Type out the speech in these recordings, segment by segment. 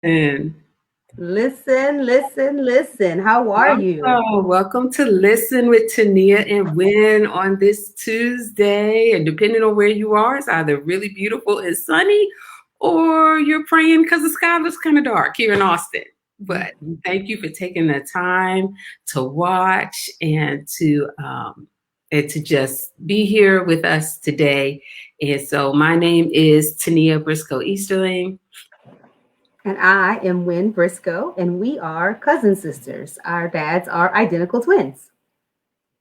And Listen. How are you? welcome to Listen with Tania and Win on this Tuesday. And depending on where you are, it's either really beautiful and sunny or you're praying because the sky looks kind of dark here in Austin. But thank you for taking the time to watch and to just be here with us today. And so my name is Tania Briscoe Easterling. And I am Win Briscoe, and we are cousin sisters. Our dads are identical twins.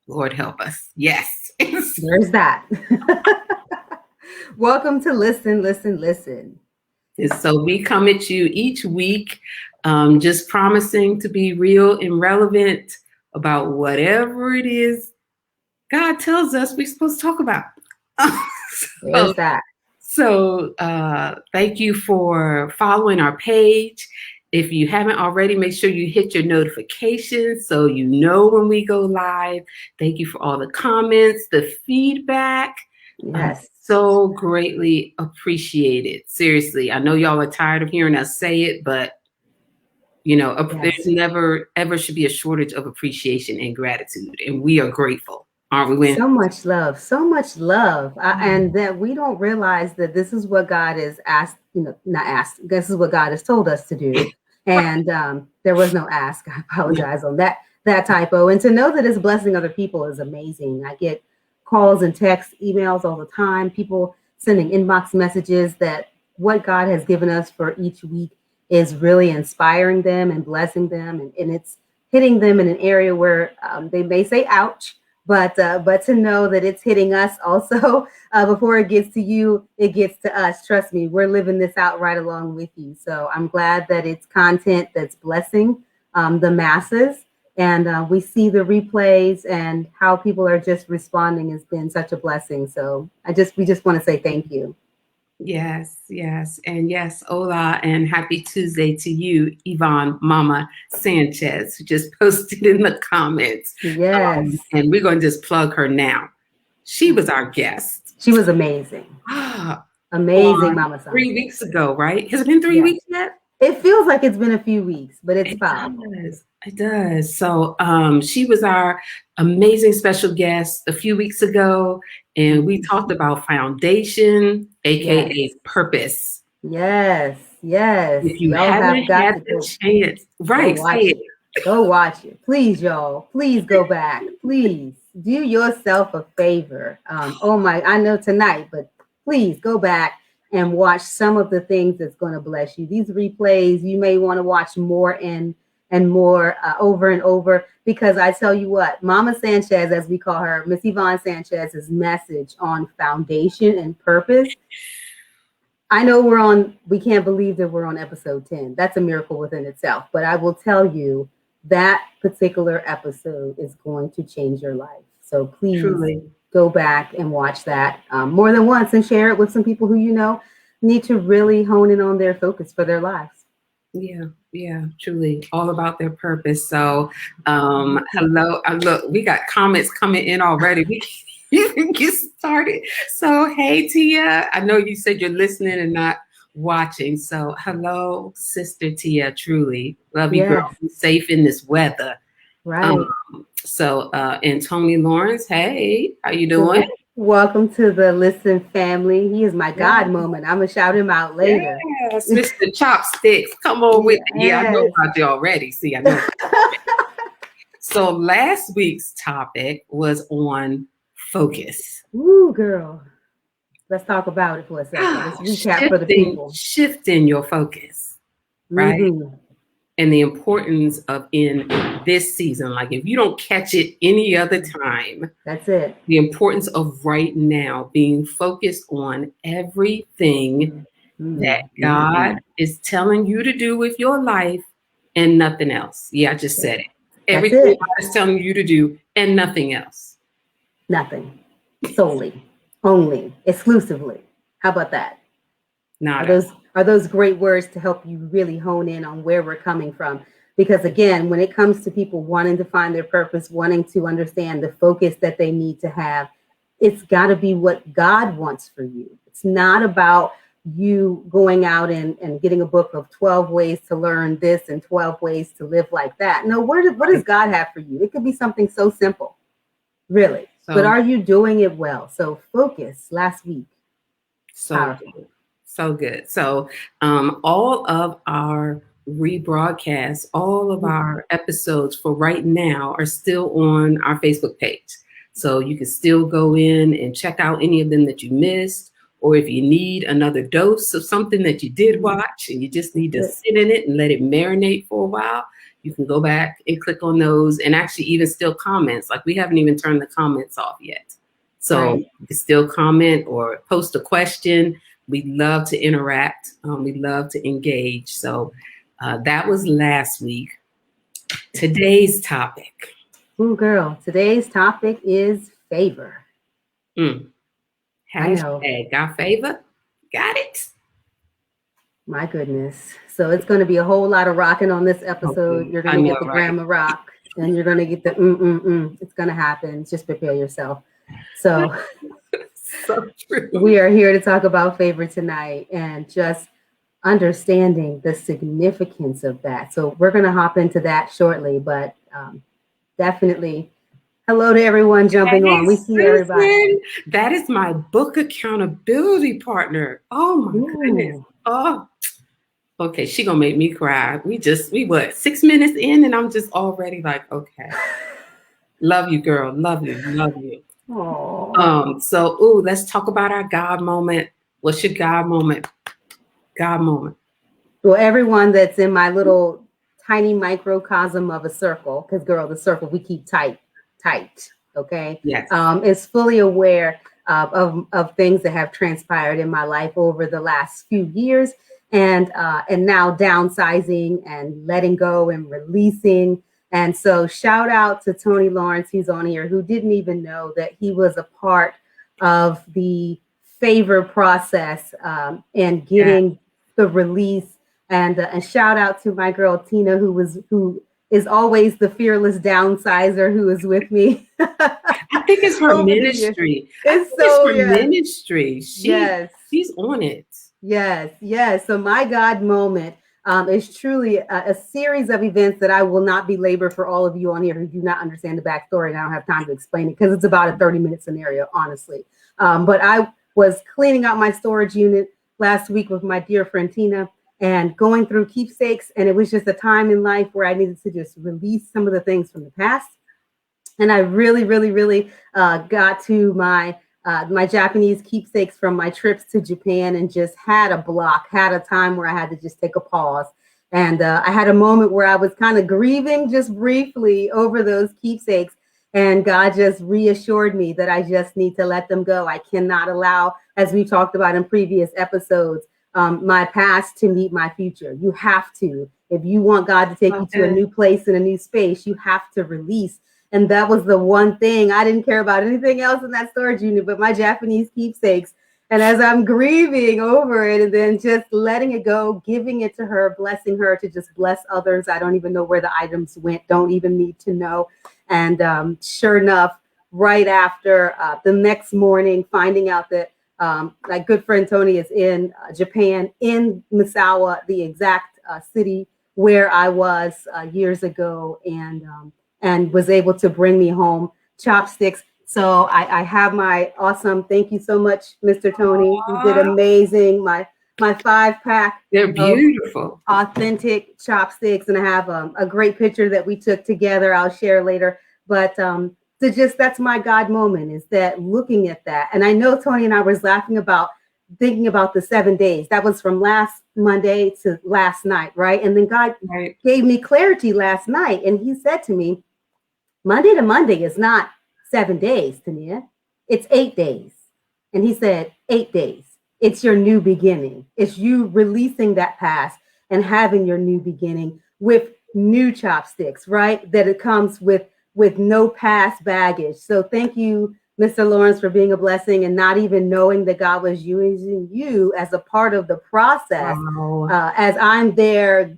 Lord help us. Yes. There's that. Welcome to Listen. And so we come at you each week, just promising to be real and relevant about whatever it is God tells us we're supposed to talk about. There's that. So thank you for following our page. If you haven't already, make sure you hit your notifications so you know when we go live. Thank you for all the comments, the feedback. Yes. So greatly appreciated. Seriously, I know y'all are tired of hearing us say it, but there's never ever should be a shortage of appreciation and gratitude, and we are grateful, aren't we, Win? So much love, and that we don't realize that this is what God has asked. Not asked. This is what God has told us to do, and there was no ask. I apologize on that typo. And to know that it's blessing other people is amazing. I get calls and texts, emails all the time, people sending inbox messages that what God has given us for each week is really inspiring them and blessing them. And it's hitting them in an area where they may say, ouch, but to know that it's hitting us also before it gets to you, it gets to us. Trust me, we're living this out right along with you. So I'm glad that it's content that's blessing the masses. And we see the replays and how people are just responding has been such a blessing. So we just want to say thank you. Yes. And yes, hola and happy Tuesday to you, Yvonne Mama Sanchez, who just posted in the comments. Yes. And we're going to just plug her now. She was our guest. She was amazing. Amazing, Mama Sanchez. 3 weeks ago, right? Has it been 3 weeks yet? It feels like it's been a few weeks, but it's fine. It does. So she was our amazing special guest a few weeks ago, and we talked about foundation, aka purpose. Yes. If you haven't had the chance, right? Go watch it, please, y'all. Please go back. Please do yourself a favor. I know tonight, but please go back and watch some of the things that's going to bless you. These replays, you may want to watch more and more over and over, because I tell you what, Mama Sanchez, as we call her, Miss Yvonne Sanchez's message on foundation and purpose. I know we can't believe that we're on episode 10. That's a miracle within itself. But I will tell you that particular episode is going to change your life. So please go back and watch that more than once and share it with some people who need to really hone in on their focus for their lives. Yeah, truly all about their purpose. So hello, look, we got comments coming in already. We can even get started. So hey, Tia, I know you said you're listening and not watching. So hello, Sister Tia, truly love you, girl. Be safe in this weather. Right. And Tony Lawrence, hey, how you doing? Welcome to the Listen family. He is my God moment. I'm gonna shout him out later. Yes, Mr. Chopsticks, come on with me. Yeah, I know about you already. See, I know. So last week's topic was on focus. Ooh, girl. Let's talk about it for a second. Let's recap for the people. Shifting your focus, right? Mm-hmm. And the importance of in this season, like if you don't catch it any other time, that's it. The importance of right now being focused on everything that God is telling you to do with your life and nothing else. Yeah, I just said it. Everything God is telling you to do and nothing else. Nothing. Solely. Only. Exclusively. How about that? Are those great words to help you really hone in on where we're coming from? Because again, when it comes to people wanting to find their purpose, wanting to understand the focus that they need to have, it's got to be what God wants for you. It's not about you going out and getting a book of 12 ways to learn this and 12 ways to live like that. No, what does God have for you? It could be something so simple, really. But are you doing it well? So focus last week. So good. So good. So all of our rebroadcasts, all of our episodes for right now are still on our Facebook page. So you can still go in and check out any of them that you missed, or if you need another dose of something that you did watch and you just need to sit in it and let it marinate for a while, you can go back and click on those, and actually even still comments. Like, we haven't even turned the comments off yet. So you can still comment or post a question. We love to interact. We love to engage. So that was last week. Today's topic. Ooh, girl, today's topic is favor. Hashtag got favor. Got it. My goodness. So it's going to be a whole lot of rocking on this episode. Okay. You're going to get the grandma rock, and you're going to get the It's going to happen. Just prepare yourself. So, so true. We are here to talk about favor tonight and just understanding the significance of that. So we're going to hop into that shortly, but definitely hello to everyone jumping on. We see everybody. That is my book accountability partner. Oh my goodness. Oh, okay. She gonna make me cry. We what, 6 minutes in, and I'm just already like, okay. Love you, girl. Love you. Love you. Aww. So let's talk about our God moment. What's your God moment? God moment. Well, everyone that's in my little tiny microcosm of a circle, because girl, the circle we keep tight, okay? Yes. Is fully aware of things that have transpired in my life over the last few years, and now downsizing and letting go and releasing. And so shout out to Tony Lawrence, who's on here, who didn't even know that he was a part of the favor process and getting the release. And shout out to my girl Tina, who is always the fearless downsizer, who is with me. I think it's her ministry. Ministry. She's on it. Yes. So my God moment is truly a series of events that I will not belabor for all of you on here who do not understand the backstory, and I don't have time to explain it because it's about a 30-minute scenario, honestly. But I was cleaning out my storage unit last week with my dear friend Tina and going through keepsakes, and it was just a time in life where I needed to just release some of the things from the past. And I really got to my Japanese keepsakes from my trips to Japan, and just had a time where I had to just take a pause. And I had a moment where I was kind of grieving just briefly over those keepsakes. And God just reassured me that I just need to let them go. I cannot allow, as we talked about in previous episodes, my past to meet my future. You have to. If you want God to take you to a new place and a new space, you have to release. And that was the one thing. I didn't care about anything else in that storage unit but my Japanese keepsakes. And as I'm grieving over it and then just letting it go, giving it to her, blessing her to just bless others. I don't even know where the items went. Don't even need to know. And sure enough, right after the next morning, finding out that my good friend Tony is in Japan, in Misawa, the exact city where I was years ago, and was able to bring me home chopsticks. So I have my awesome, thank you so much, Mr. Tony. You did amazing. My 5-pack. They're beautiful. Authentic chopsticks. And I have a great picture that we took together. I'll share later. But that's my God moment, is that looking at that. And I know Tony and I was thinking about the 7 days. That was from last Monday to last night, right? And then God gave me clarity last night. And he said to me, Monday to Monday is not 7 days, Tania. It's 8 days. And he said, 8 days. It's your new beginning. It's you releasing that past and having your new beginning with new chopsticks, right? That it comes with no past baggage. So thank you, Mr. Lawrence, for being a blessing and not even knowing that God was using you as a part of the process. Wow. As I'm there,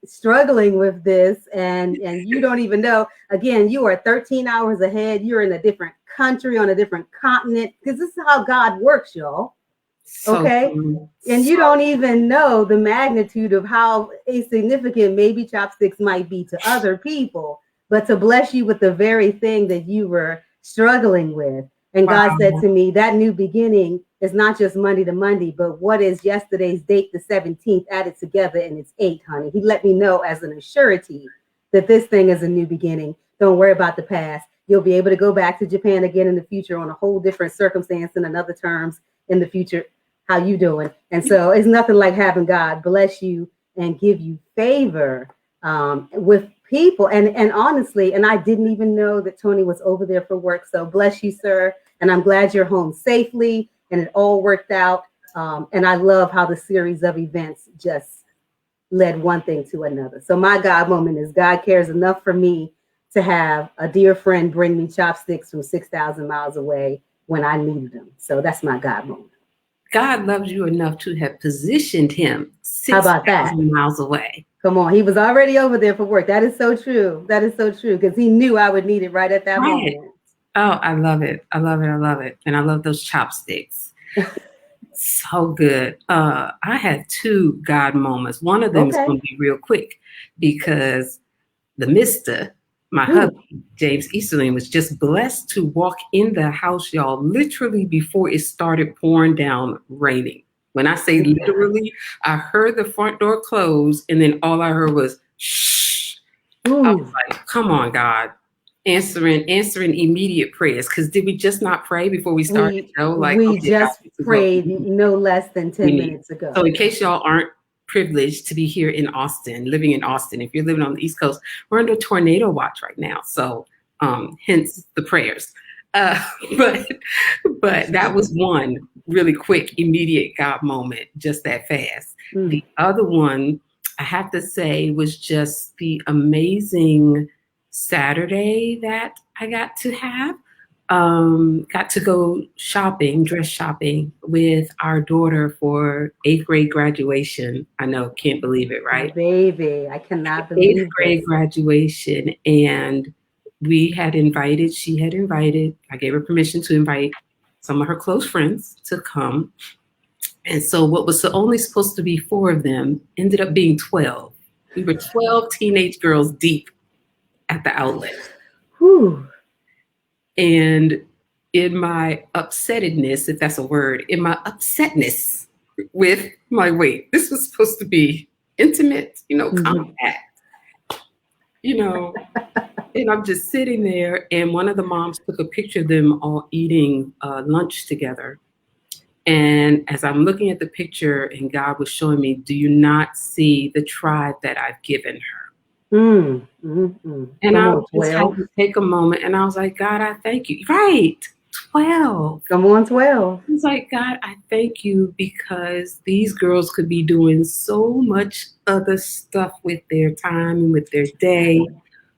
struggling with this, and you don't even know. Again, you are 13 hours ahead. You're in a different country, on a different continent, because this is how God works, y'all. So, Okay. And you don't even know the magnitude of how insignificant maybe chopsticks might be to other people, but to bless you with the very thing that you were struggling with. And God said wow. to me, that new beginning is not just Monday to Monday, but what is yesterday's date, the 17th, added together, and it's 8, honey. He let me know as an assurity that this thing is a new beginning. Don't worry about the past. You'll be able to go back to Japan again in the future on a whole different circumstance and another terms in the future. How you doing? And so it's nothing like having God bless you and give you favor with people. And honestly, and I didn't even know that Tony was over there for work. So bless you, sir. And I'm glad you're home safely and it all worked out. And I love how the series of events just led one thing to another. So my God moment is God cares enough for me to have a dear friend bring me chopsticks from 6,000 miles away when I needed them. So that's my God moment. God loves you enough to have positioned him How about that? 6,000 miles away. Come on. He was already over there for work. That is so true. That is so true because he knew I would need it right at that Right. moment. Oh, I love it. I love it. I love it. And I love those chopsticks. So good. I had 2 God moments. One of them is Okay. going to be real quick because the mister, my hubby, James Easterling, was just blessed to walk in the house, y'all, literally before it started pouring down raining. When I say literally, I heard the front door close, and then all I heard was shh. I was like, come on, God. Answering immediate prayers. Because did we just not pray before we started? We just prayed no less than 10 minutes ago. So in case y'all aren't privileged to be here in Austin, living in Austin, if you're living on the East Coast, we're under tornado watch right now. So hence the prayers. But that was one really quick, immediate God moment, just that fast. The other one, I have to say, was just the amazing Saturday that I got to have. Got to go shopping, dress shopping with our daughter for 8th grade graduation. I know, can't believe it, right? Oh, baby, I cannot believe 8th grade graduation. And she had invited, I gave her permission to invite some of her close friends to come. And so what was only supposed to be 4 of them ended up being 12. We were 12 teenage girls deep at the outlet. Whew. And in my upsettedness, if that's a word, in my upsetness with my wait, this was supposed to be intimate, compact, and I'm just sitting there, and one of the moms took a picture of them all eating lunch together. And as I'm looking at the picture and God was showing me, do you not see the tribe that I've given her? And I just had to take a moment and I was like, God, I thank you. Right. 12. Come on, 12. I was like, God, I thank you because these girls could be doing so much other stuff with their time and with their day,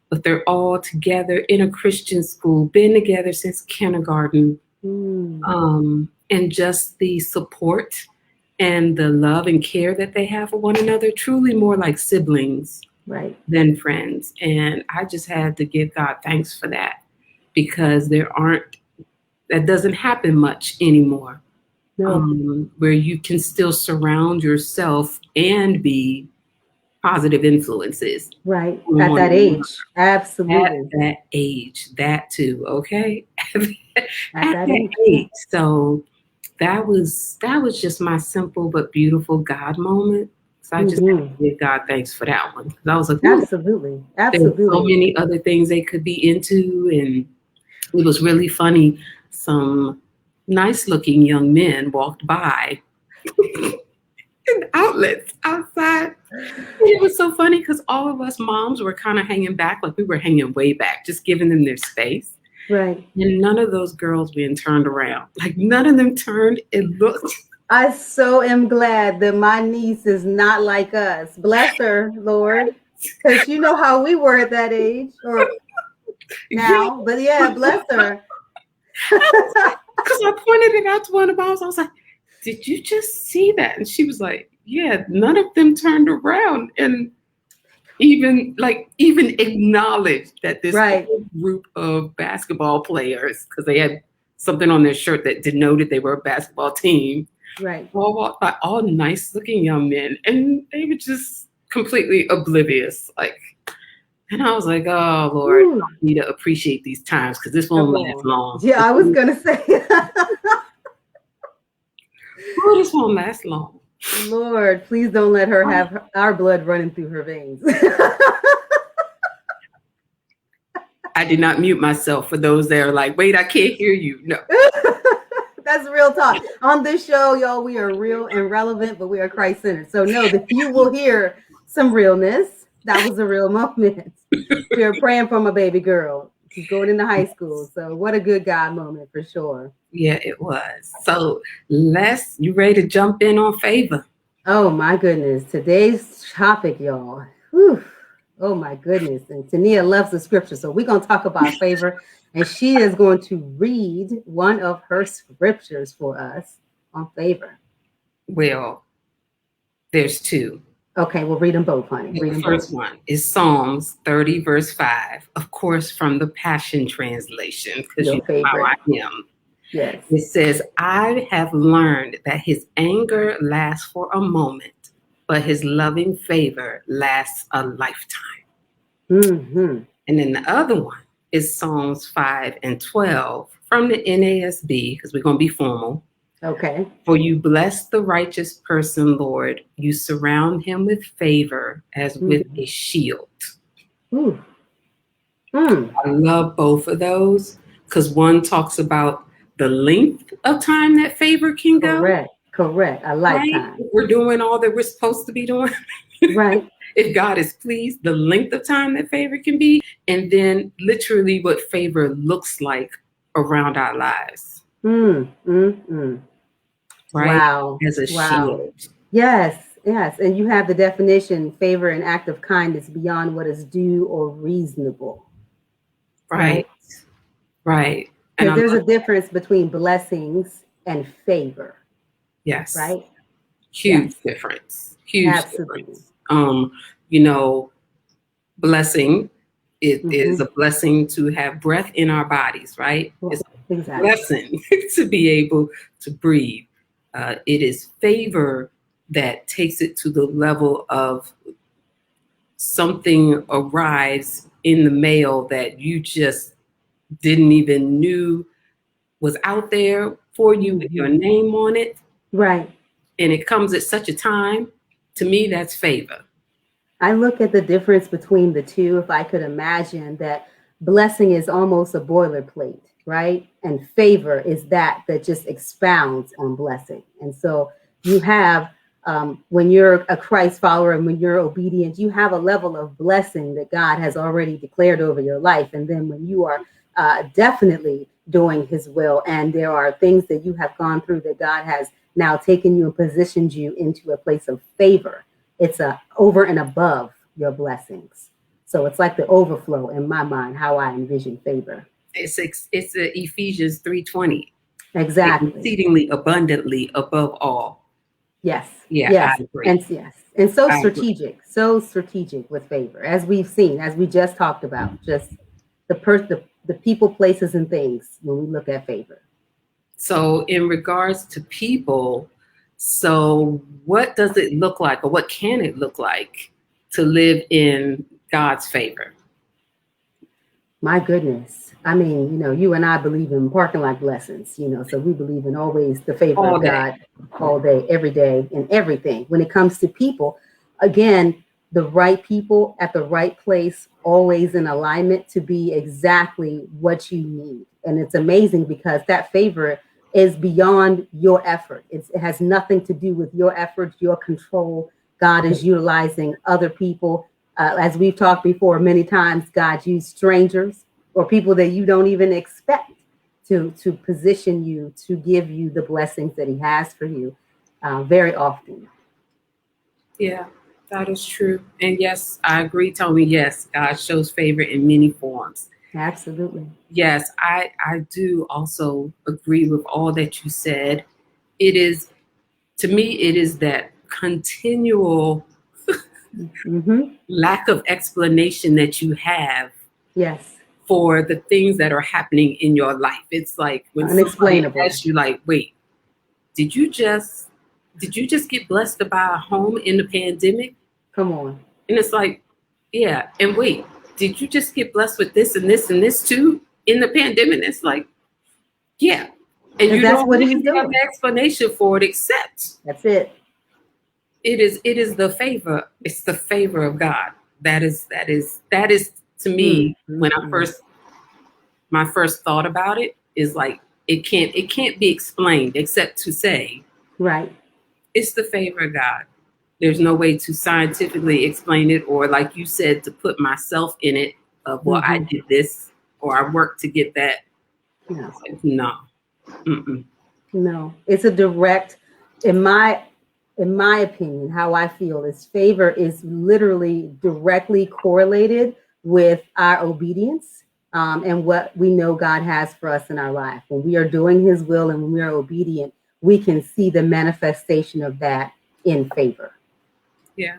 but they're all together in a Christian school, been together since kindergarten. And just the support and the love and care that they have for one another, truly more like siblings than friends. And I just had to give God thanks for that because that doesn't happen much anymore. Where you can still surround yourself and be positive influences. Right. At that age. Absolutely. At that age, that too. Okay. At that age. So that was just my simple but beautiful God moment. So I just have to give God thanks for that one. I was like, absolutely. There's so many other things they could be into. And it was really funny. Some nice looking young men walked by in outlets outside. It was so funny because all of us moms were kind of hanging back, like we were hanging way back, just giving them their space. Right. And none of those girls being turned around. Like none of them turned and looked. I so am glad that my niece is not like us. Bless her, Lord. Because you know how we were at that age or now. But yeah, bless her. Because I pointed it out to one of the moms. I was like, did you just see that? And she was like, yeah, none of them turned around and even acknowledged that this whole group of basketball players, because they had something on their shirt that denoted they were a basketball team, Right. all walked by, all nice looking young men, and they were just completely oblivious. Like, and I was like, oh Lord, Ooh, I need to appreciate these times because this won't come last on. long. Yeah, I was gonna say, Oh, this won't last long. Lord, please don't let her have our blood running through her veins. I did not mute myself for those that are like, wait, I can't hear you. No. That's real talk. On this show, y'all, we are real and relevant, but we are Christ centered. So know that you will hear some realness. That was a real moment. We are praying for my baby girl. She's going into high school. So what a good God moment for sure. Yeah, it was. So Les, you ready to jump in on favor? Oh my goodness. Today's topic, y'all. Whew. Oh my goodness. And Tania loves the scripture. So we're going to talk about favor. And she is going to read one of her scriptures for us on favor. Well, there's two. Okay, we'll read them both, honey. Read The them first both. one is Psalms 30, verse 5, of course, from the Passion Translation, because Your you know how favorite. I am. Yes. It says, I have learned that his anger lasts for a moment, but his loving favor lasts a lifetime. Mm-hmm. And then the other one is Psalms 5 and 12 from the NASB, because we're going to be formal. Okay. For you bless the righteous person, Lord. You surround him with favor as with a shield. Ooh. Mm. I love both of those because one talks about the length of time that favor can go. Correct. Correct. A lifetime. Right? We're doing all that we're supposed to be doing. Right. If God is pleased, the length of time that favor can be, and then literally what favor looks like around our lives. Mm. Mm. Right? Wow. As a shield. Yes. Yes. And you have the definition: favor, an act of kindness beyond what is due or reasonable. Right. Right. Because there's a difference between blessings and favor. Yes. Right. Huge difference. Huge Absolutely. difference. You know, blessing, it is a blessing to have breath in our bodies, right? It's a blessing to be able to breathe. It is favor that takes it to the level of something arrives in the mail that you just didn't even knew was out there for you with your name on it. Right. And it comes at such a time. To me, that's favor. I look at the difference between the two. If I could imagine that blessing is almost a boilerplate, right? And favor is that just expounds on blessing. And so you have, when you're a Christ follower and when you're obedient, you have a level of blessing that God has already declared over your life. And then when you are definitely doing his will, and there are things that you have gone through that God has now taken you and positioned you into a place of favor. It's over and above your blessings. So it's like the overflow in my mind, how I envision favor. It's Ephesians 3:20. Exactly. Exceedingly abundantly above all. Yes. Yeah. Yes. I agree. And so strategic with favor, as we've seen, as we just talked about, just the people, places, and things when we look at favor. So in regards to people, so what does it look like, or what can it look like to live in God's favor? My goodness. I mean, you and I believe in parking lot blessings, so we believe in always the favor of God all day, every day, and everything. When it comes to people, again, the right people at the right place, always in alignment to be exactly what you need. And it's amazing because that favor is beyond your effort. It has nothing to do with your effort, your control. God is utilizing other people. As we've talked before many times, God used strangers or people that you don't even expect to position you, to give you the blessings that he has for you very often. Yeah, that is true. And yes, I agree, Tony. Yes, God shows favor in many forms. Absolutely. Yes, I do also agree with all that you said. It is, to me, it is that continual lack of explanation that you have. Yes. For the things that are happening in your life. It's like when unexplainable. Somebody asks you, like, wait, did you just did you just get blessed to buy a home in the pandemic? Come on. And it's like, yeah. And wait, did you just get blessed with this and this and this too in the pandemic? It's like, yeah. And Because you that's don't what he's really have doing. an explanation for it except That's it. it is the favor. It's the favor of God. That is to me when I Mm. first my first thought about it is like it can't be explained except to say Right. it's the favor of God. There's no way to scientifically explain it, or like you said, to put myself in it of, well, I Mm-hmm. did this or I worked to get that. No. No. Mm-mm. No. It's a direct, in my opinion, how I feel is favor is literally directly correlated with our obedience, and what we know God has for us in our life. When we are doing his will and when we are obedient, we can see the manifestation of that in favor. Yeah.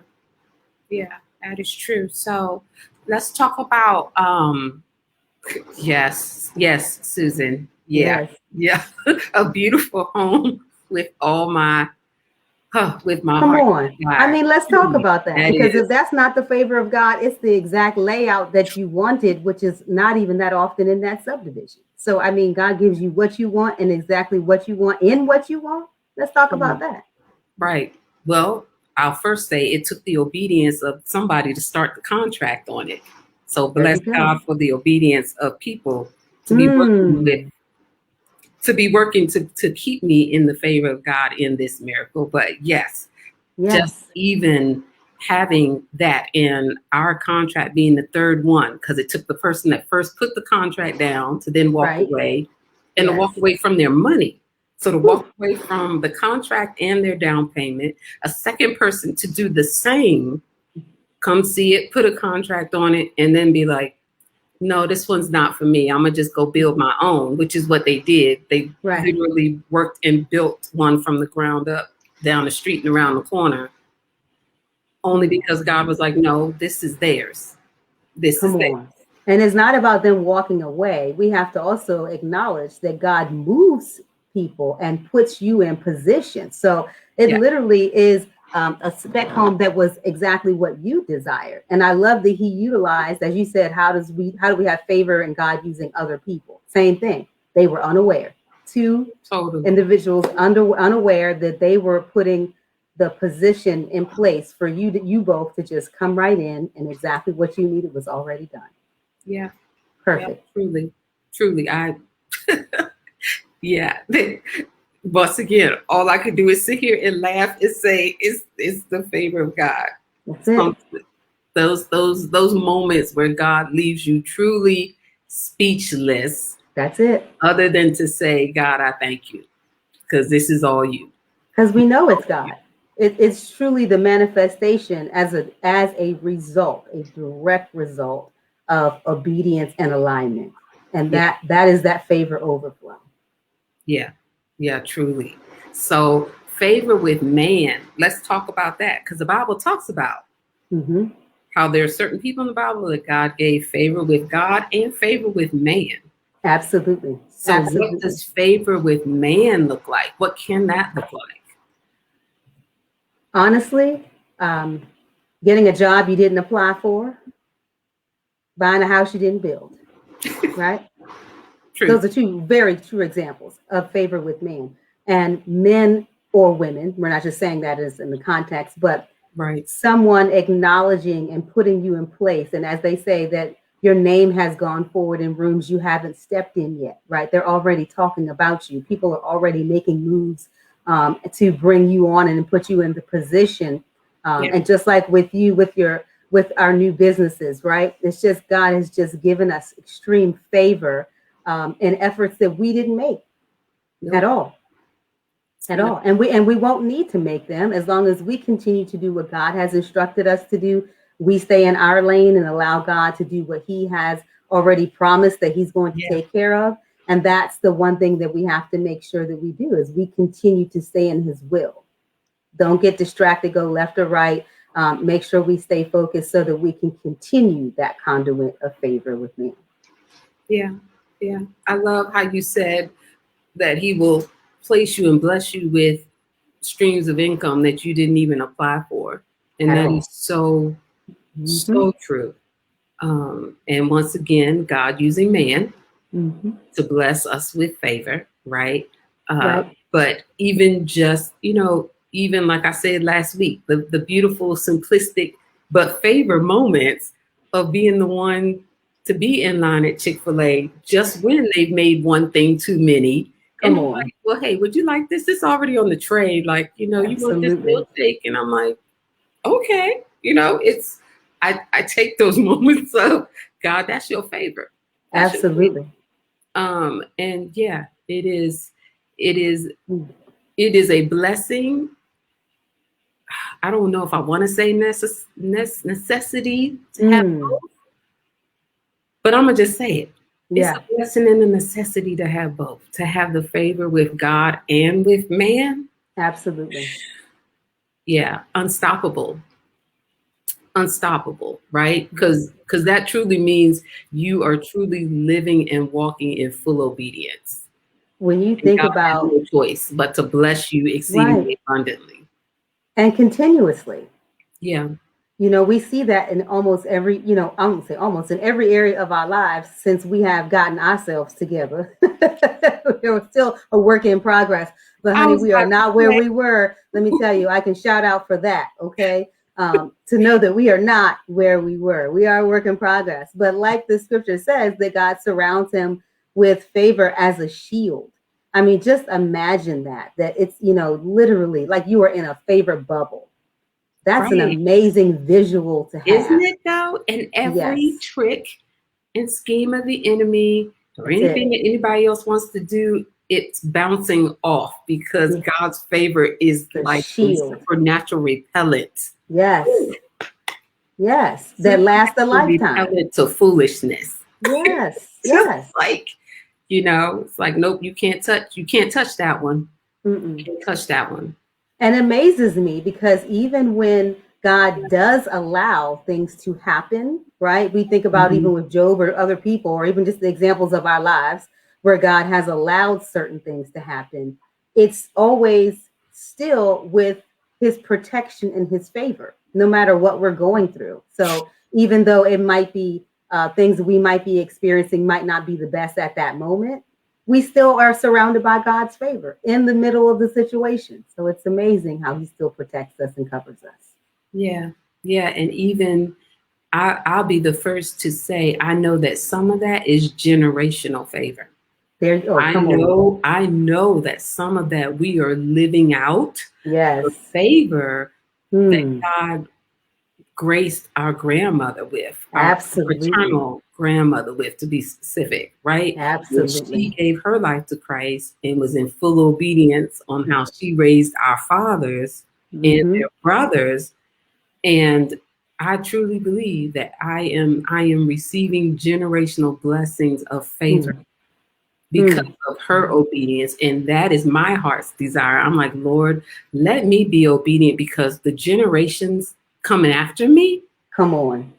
Yeah, that is true. So let's talk about yes, Susan. Yeah. Yes. Yeah. A beautiful home with all my with my Come heart. on. I God. mean, let's talk about that, That because if is. that's not the favor of God, it's the exact layout that you wanted, which is not even that often in that subdivision. So, I mean, God gives you what you want and exactly what you want in what you want. Let's talk about that. Right. Well, I'll first say it took the obedience of somebody to start the contract on it. So There bless you go. God for the obedience of people to be working with, Mm. to be working to keep me in the favor of God in this miracle. But yes, just Yes. even having that in our contract being the third one, because it took the person that first put the contract down to then walk Right. away and to Yes. walk away from their money. So to Whew. walk away from the contract and their down payment, a second person to do the same, come see it, put a contract on it, and then be like, no, this one's not for me. I'm gonna just go build my own, which is what they did. They Right. literally worked and built one from the ground up down the street and around the corner, only because God was like, no, this is theirs. This is Come theirs. on. And it's not about them walking away. We have to also acknowledge that God moves people and puts you in position. So it Yeah. literally is a spec home that was exactly what you desired. And I love that he utilized, as you said, how do we have favor in God using other people? Same thing. They were unaware. Two Totally. individuals unaware that they were putting the position in place for you both to just come right in, and exactly what you needed was already done. Yeah. Perfect. Yeah, truly. Yeah. Once again, all I could do is sit here and laugh and say, it's the favor of God. That's it. Those moments where God leaves you truly speechless, That's it. other than to say, God, I thank you, because this is all you. Because we know it's God. It's truly the manifestation as a result, a direct result of obedience and alignment, and Yeah. that is that favor overflow. Yeah. Yeah, truly. So favor with man. Let's talk about that, because the Bible talks about Mm-hmm. how there are certain people in the Bible that God gave favor with God and favor with man. Absolutely. So what Absolutely. does favor with man look like? What can that look like? Honestly, um, getting a job you didn't apply for, buying a house you didn't build, right? True. Those are two very true examples of favor with men. And men or women, we're not just saying that as in the context, but Right. someone acknowledging and putting you in place. And as they say, that your name has gone forward in rooms you haven't stepped in yet, right? They're already talking about you. People are already making moves to bring you on and put you in the position. Yeah. And just like with you, with our new businesses, right? It's just God has just given us extreme favor in efforts that we didn't make at all. At No. all. And we won't need to make them as long as we continue to do what God has instructed us to do. We stay in our lane and allow God to do what he has already promised that he's going to Yeah. take care of. And that's the one thing that we have to make sure that we do, is we continue to stay in his will. Don't get distracted, go left or right. Make sure we stay focused so that we can continue that conduit of favor with me. Yeah. Yeah. I love how you said that he will place you and bless you with streams of income that you didn't even apply for. And At that all. is so, Mm-hmm. so true. And once again, God using man Mm-hmm. to bless us with favor, right? Right. But even just, even like I said last week, the beautiful, simplistic, but favor moments of being the one to be in line at Chick-fil-A just when they've made one thing too many. And Come they're on. like, well, hey, would you like this? It's already on the tray. Like, you want this Absolutely. milkshake? And I'm like, okay, I take those moments of God, that's your favor. That's your favor. Absolutely. And yeah, it is, Mm. it is a blessing. I don't know if I want to say necessity to have Mm. both, but I'm gonna just say it. It's a Yeah. blessing and a necessity to have both, to have the favor with God and with man. Absolutely. Yeah, unstoppable, right? Because that truly means you are truly living and walking in full obedience. When you And think God has about, no choice but to bless you right, exceedingly abundantly. and continuously, Yeah, we see that in almost every, I'm gonna say almost in every area of our lives since we have gotten ourselves together. We're still a work in progress, but I honey, was we are about to not where say, we were. Let me tell you, I can shout out for that. Okay. To know that we are not where we were. We are a work in progress. But like the scripture says, that God surrounds him with favor as a shield. I mean, just imagine that it's, literally like you are in a favor bubble. That's an right. amazing visual to Isn't have. it though? And every Yes, trick and scheme of the enemy or that's anything it. that anybody else wants to do, it's bouncing off because Yeah, God's favor is the like a shield. supernatural repellent. Yes, Ooh, yes, that lasts a supernatural lifetime. repellent to foolishness. Yes, Just yes. like, it's like, nope, you can't touch that one. Mm-mm. Can't touch that one. And it amazes me because even when God does allow things to happen, right? We think about Mhm. even with Job or other people, or even just the examples of our lives where God has allowed certain things to happen. It's always still with his protection and his favor, no matter what we're going through. So even though it might be things we might be experiencing might not be the best at that moment, we still are surrounded by God's favor in the middle of the situation. So it's amazing how he still protects us and covers us. Yeah. Yeah. And even I'll be the first to say I know that some of that is generational favor. There, oh, I come on. know, I know that some of that we are living out the Yes. favor that Hmm. God graced our grandmother with, our Absolutely. paternal grandmother with, to be specific, right? When she Absolutely. gave her life to Christ and was in full obedience on how she raised our fathers and Mm-hmm. their brothers. And I truly believe that I am receiving generational blessings of favor Hmm. because Hmm. of her obedience. And that is my heart's desire. I'm like, Lord, let me be obedient because the generations coming after me, Come on.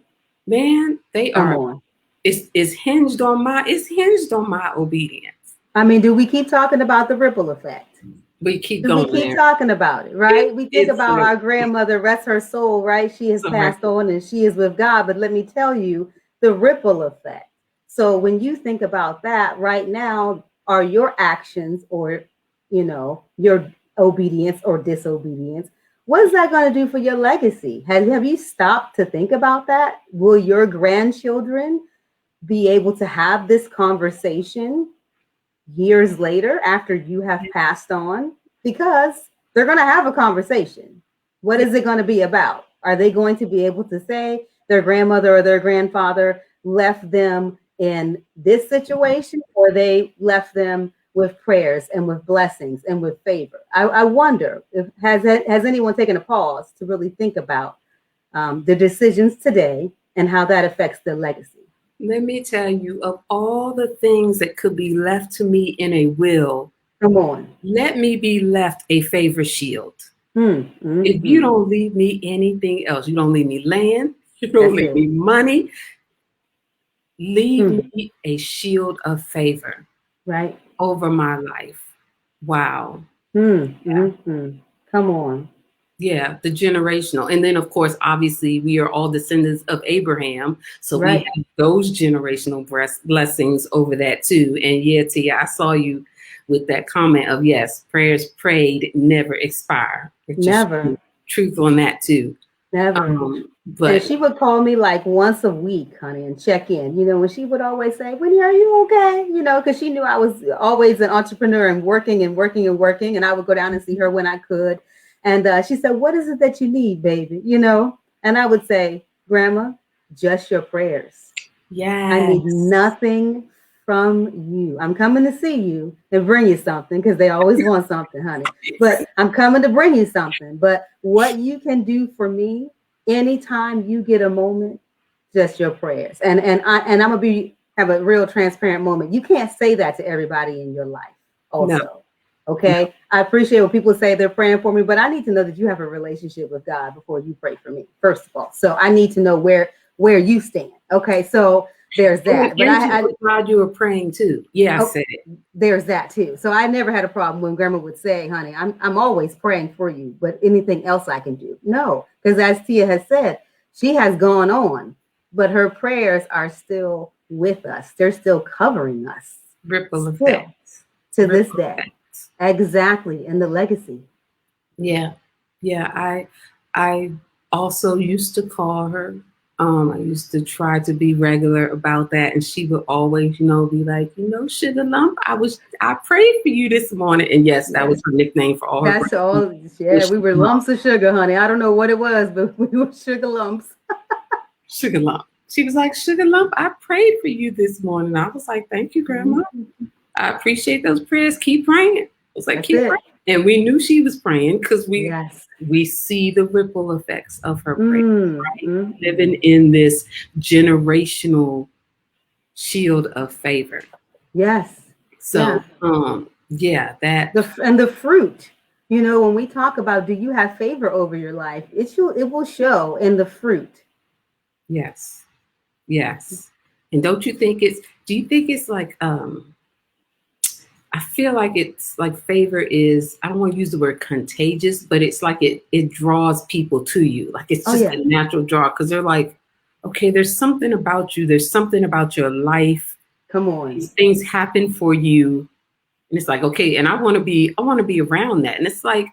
man, they Come are on. it's hinged on my obedience. I mean, do we keep talking about the ripple effect? We keep We going keep there. talking about it, right? We think It's about like, our grandmother, rest her soul, right? She has sorry. passed on and she is with God. But let me tell you the ripple effect. So when you think about that right now, are your actions or, your obedience or disobedience, what is that going to do for your legacy? Have you stopped to think about that? Will your grandchildren be able to have this conversation years later after you have passed on? Because they're going to have a conversation. What Yeah, is it going to be about? Are they going to be able to say their grandmother or their grandfather left them in this situation, or they left them with prayers and with blessings and with favor? I wonder if has anyone taken a pause to really think about the decisions today and how that affects their legacy? let me tell you, of all the things that could be left to me in a will, Come on. let me be left a favor shield. If you Mm-hmm. don't leave me anything else, you don't leave me land, you don't That's leave it. me money, leave Mm. me a shield of favor Right. over my life. Wow. Mm, mm, mm. Come on. Yeah, the generational. And then, of course, obviously, we are all descendants of Abraham. So we Right. have those generational blessings over that too. And yeah, Tia, I saw you with that comment of yes, prayers prayed never expire, which is Never. truth on that too. Never. And But she would call me like once a week, honey, and check in. You know, when she would always say, Winnie, are you okay? You know, because she knew I was always an entrepreneur and working and working and working. And I would go down and see her when I could. And she said, what is it that you need, baby? You know, and I would say, Grandma, just your prayers. I yes, need nothing from you. I'm coming to see you and bring you something because they always want something, honey. But I'm coming to bring you something. But what you can do for me anytime you get a moment, just your prayers. And I'm gonna have a real transparent moment. You can't say that to everybody in your life, no, also. Okay. I appreciate when people say they're praying for me, but I need to know that you have a relationship with God before you pray for me, first of all. So I need to know where you stand. Okay. So there's that. But I glad you were praying too. Yeah, I said it. there's that too. So I never had a problem when Grandma would say, honey, I'm always praying for you, but anything else I can do? No, because as Tia has said, she has gone on, but her prayers are still with us. They're still covering us. Ripple effects. To this day. Exactly. And the legacy. Yeah. Yeah. I also used to call her. I used to try to be regular about that. And she would always, be like, Sugar Lump, I prayed for you this morning. And yes, that was her nickname for all her. That's all. Yeah, we were lumps of sugar, honey. I don't know what it was, but we were sugar lumps. Sugar Lump. She was like, Sugar Lump, I prayed for you this morning. I was like, thank you, Grandma. I appreciate those prayers. Keep praying. I was like, keep praying. And we knew she was praying because we see the ripple effects of her prayer, right? Living in this generational shield of favor. Yes. So, that. And the fruit, when we talk about, do you have favor over your life? It will show in the fruit. Yes. Yes. And do you think it's like, I feel like it's like favor is, I don't want to use the word contagious, but it's like it draws people to you. Like it's just a natural draw because they're like, okay, there's something about you. There's something about your life. Come on. These things happen for you. And it's like, okay, and I want to be around that. And it's like,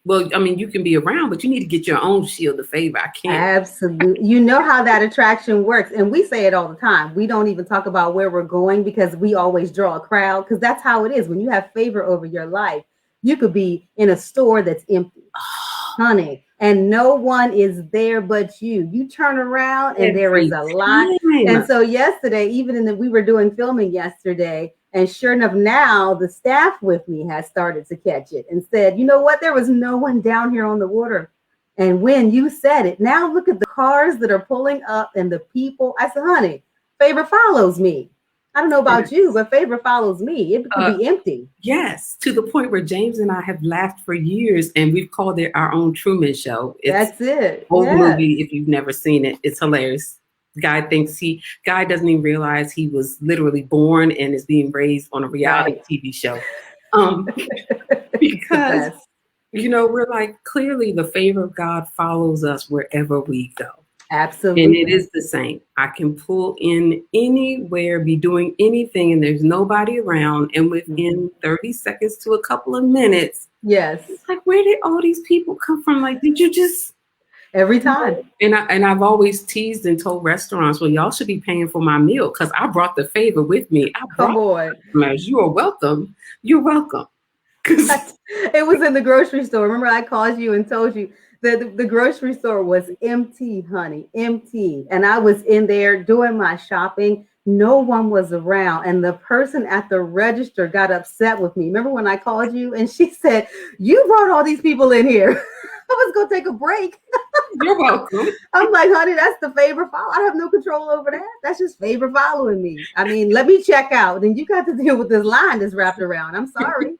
well, I mean, you can be around, but you need to get your own shield of favor. I can't. Absolutely. You know how that attraction works. And we say it all the time. We don't even talk about where we're going because we always draw a crowd because that's how it is. When you have favor over your life, you could be in a store that's empty, honey, and no one is there but you. You turn around and there is a line. And so yesterday, we were doing filming yesterday, and sure enough, now the staff with me has started to catch it and said, you know what? There was no one down here on the water. And when you said it, now look at the cars that are pulling up and the people. I said, honey, favor follows me. I don't know about you, but favor follows me. It could be empty. Yes, to the point where James and I have laughed for years, and we've called it our own Truman Show. That's it. Old movie. If you've never seen it, it's hilarious. Guy doesn't even realize he was literally born and is being raised on a reality TV show. Because we're like, clearly the favor of God follows us wherever we go. Absolutely. And it is the same. I can pull in anywhere, be doing anything, and there's nobody around. And within 30 seconds to a couple of minutes, it's like, where did all these people come from? Like, did you just every time? And I've always teased and told restaurants, well, y'all should be paying for my meal because I brought the favor with me. Come on. You are welcome. You're welcome. It was in the grocery store. Remember, I called you and told you that the grocery store was empty, honey, empty. And I was in there doing my shopping. No one was around. And the person at the register got upset with me. Remember when I called you and she said, you brought all these people in here. I was going to take a break. You're welcome. I'm like, honey, that's the favor follow. I have no control over that. That's just favor following me. I mean, let me check out. Then you got to deal with this line that's wrapped around. I'm sorry.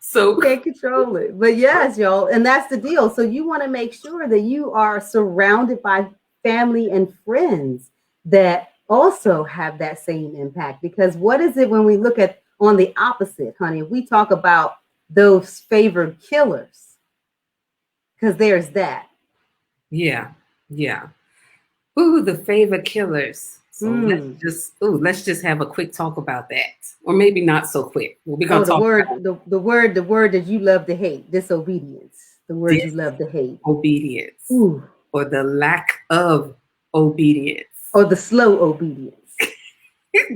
So can't control it. But yes, y'all. And that's the deal. So you want to make sure that you are surrounded by family and friends that also have that same impact. Because what is it when we look at on the opposite, honey? If we talk about those favored killers, because there's that. Yeah. Yeah. Ooh, the favor killers. So Mm. let's just have a quick talk about that. Or maybe not so quick. We're Oh, gonna talk about the word that you love to hate, disobedience. The word you love to hate. disobedience Ooh. or the lack of obedience. Or the slow obedience.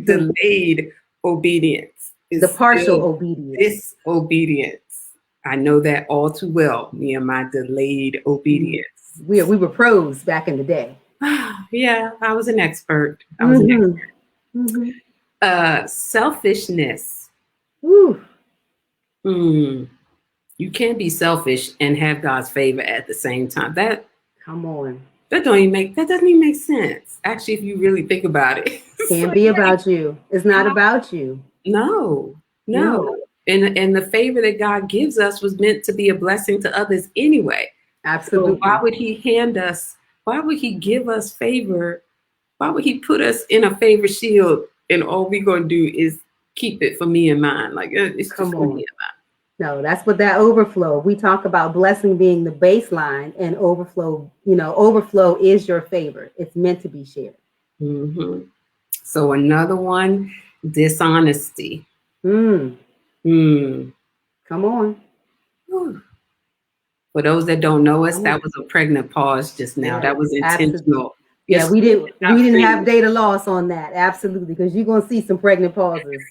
Delayed obedience The is partial still obedience. disobedience. I know that all too well, me and my delayed obedience. We were pros back in the day. Yeah, I was an expert. Mm-hmm. Mm-hmm. Selfishness. Ooh. Mm, you can't be selfish and have God's favor at the same time. Come on. That doesn't even make sense. Actually, if you really think about it. It's Can't like, be about you. It's not how? about you. No, No. no. And the favor that God gives us was meant to be a blessing to others anyway. So why Absolutely. would why would he give us favor? Why would he put us in a favor shield and all we're gonna do is keep it for me and mine? Like it's just Come for me on. and No, that's what that overflow. We talk about blessing being the baseline, and overflow, overflow is your favor. It's meant to be shared. mine. So another one, dishonesty. Mm. Hmm. Come on. Whew. For those that don't know us, Come that on. was a pregnant pause just now. Yeah, That was absolutely. intentional. Your Yeah, we spirit didn't did we not didn't fail. have data loss on that. Absolutely, because you're gonna see some pregnant pauses.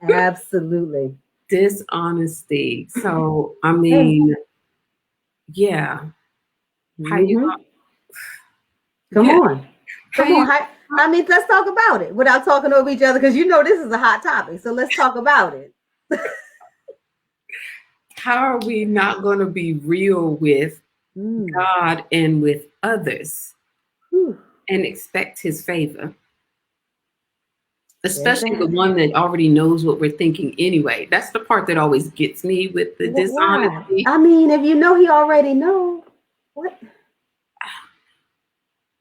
Absolutely. Dishonesty. So I Hey. mean, yeah. How you Mm-hmm. Come yeah, on. how Come you on. I mean, let's talk about it without talking over each other, because this is a hot topic. So let's talk about it. how are we not gonna be real with Mm. God and with others Whew. and expect his favor? There's Especially the that. one that already knows what we're thinking anyway. That's the part that always gets me with the Why? dishonesty. I mean, if you know he already know, what?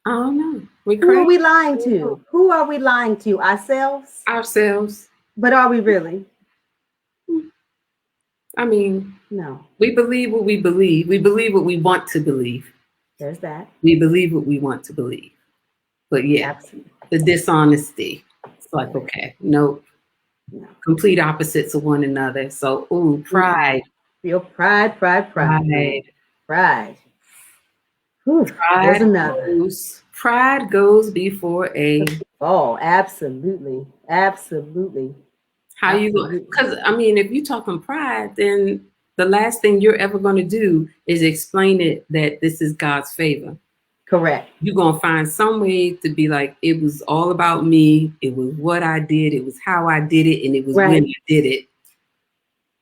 I don't know. We're Who are crazy. we lying to? Who are we lying to? Ourselves? Ourselves. But are we really? I mean, No. we believe what we believe. We believe what we want to believe. There's that. We believe what we want to believe. But yeah, Absolutely. the dishonesty. It's like, Yeah. okay, no, No. complete opposites of one another. So, ooh, Mm-mm. pride. Feel pride, pride, pride. Pride. Pride. Whew. There's another. Pride goes before a Oh, absolutely. Absolutely. how you go Absolutely. because I mean, if you're talking pride, then the last thing you're ever going to do is explain it that this is God's favor. Correct. You're going to find some way to be like, it was all about me. It was what I did. It was how I did it. And it was when Right. I did it.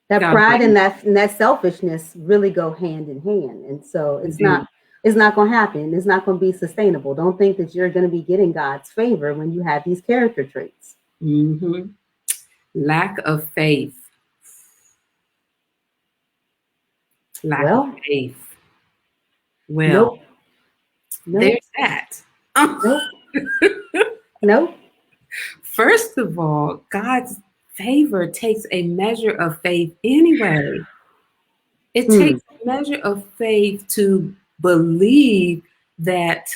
That God pride bless. and that selfishness really go hand in hand. And so You do. it's not going to happen. It's not going to be sustainable. Don't think that you're going to be getting God's favor when you have these character traits. Mm-hmm. Lack of faith. Lack of Well, faith. Well, nope. Nope. there's that. Nope. Nope. First of all, God's favor takes a measure of faith anyway. It Hmm. takes a measure of faith to believe that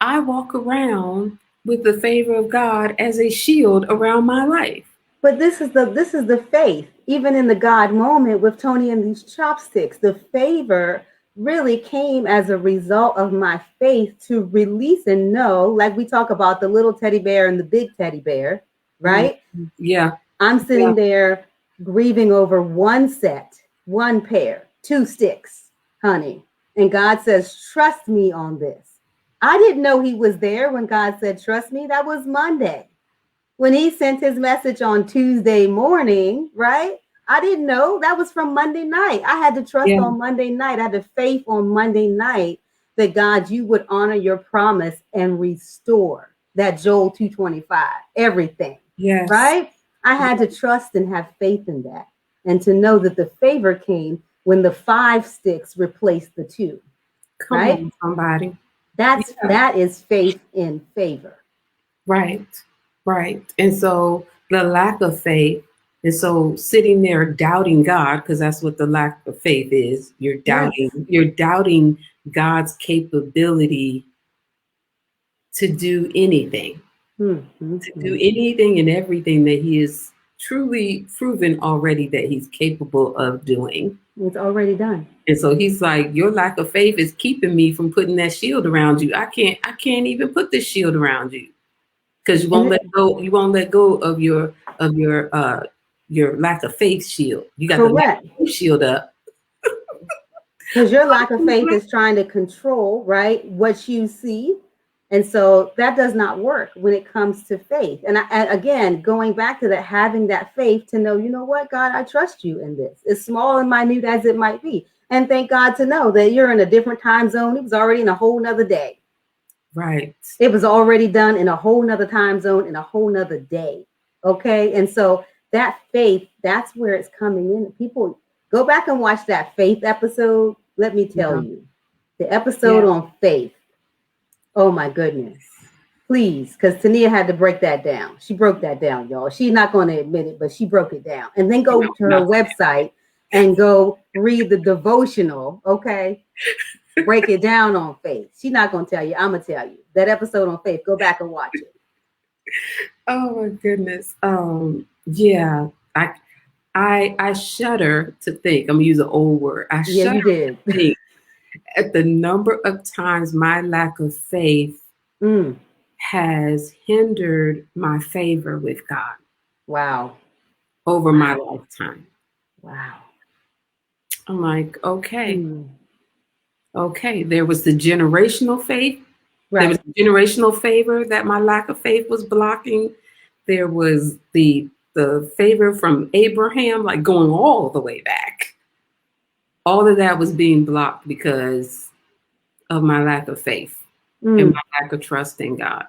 I walk around with the favor of God as a shield around my life. But this is the faith. Even in the God moment with Tony and these chopsticks, the favor really came as a result of my faith to release and know, like we talk about the little teddy bear and the big teddy bear, Mm, right? yeah. I'm Yeah. sitting there grieving over one set, one pair, two sticks, honey. And God says, trust me on this. I didn't know he was there when God said, trust me. That was Monday. When he sent his message on Tuesday morning, right? I didn't know. That was from Monday night. I had to trust Yeah. on Monday night. I had to faith on Monday night that God, you would honor your promise and restore that Joel 2:25, everything, Yes. right? I had to trust and have faith in that. And to know that the favor came when the 5 sticks replaced the 2, Come right? on, somebody. Yeah. That is faith in favor. Right. Right. And so the lack of faith And so sitting there doubting God, because that's what the lack of faith is, Yes. you're doubting God's capability to do anything, to do Mm-hmm. anything and everything that he is truly proven already that he's capable of doing. It's already done. And so he's like, your lack of faith is keeping me from putting that shield around you. I can't even put this shield around you because you won't And let go. You won't let go of your lack of faith shield. You got the lack correct. of faith shield up. Because your lack of faith is trying to control, right, what you see. And so that does not work when it comes to faith. And again, going back to that, having that faith to know, you know what, God, I trust you in this, as small and minute as it might be. And thank God to know that you're in a different time zone. It was already in a whole nother day. Right. It was already done in a whole nother time zone, in a whole nother day. Okay. And so that faith, that's where it's coming in. People go back and watch that faith episode. Let me tell Yeah. you, the episode on faith. Oh my goodness. Please, because Tania had to break that down. She broke that down, y'all. She's not going to admit it, but she broke it down. And then go to her website and go read the devotional. Okay. Break it down on faith. She's not going to tell you. I'm going to tell you. That episode on faith, go back and watch it. Oh my goodness. Yeah. I shudder to think. I'm gonna use an old word. I Yeah, shudder you did. to think at the number of times my lack of faith has hindered my favor with God Wow. over my lifetime. Wow. I'm like, okay, okay. There was the generational faith. There was Right. generational favor that my lack of faith was blocking. There was the favor from Abraham, like going all the way back. All of that was being blocked because of my lack of faith and my lack of trust in God.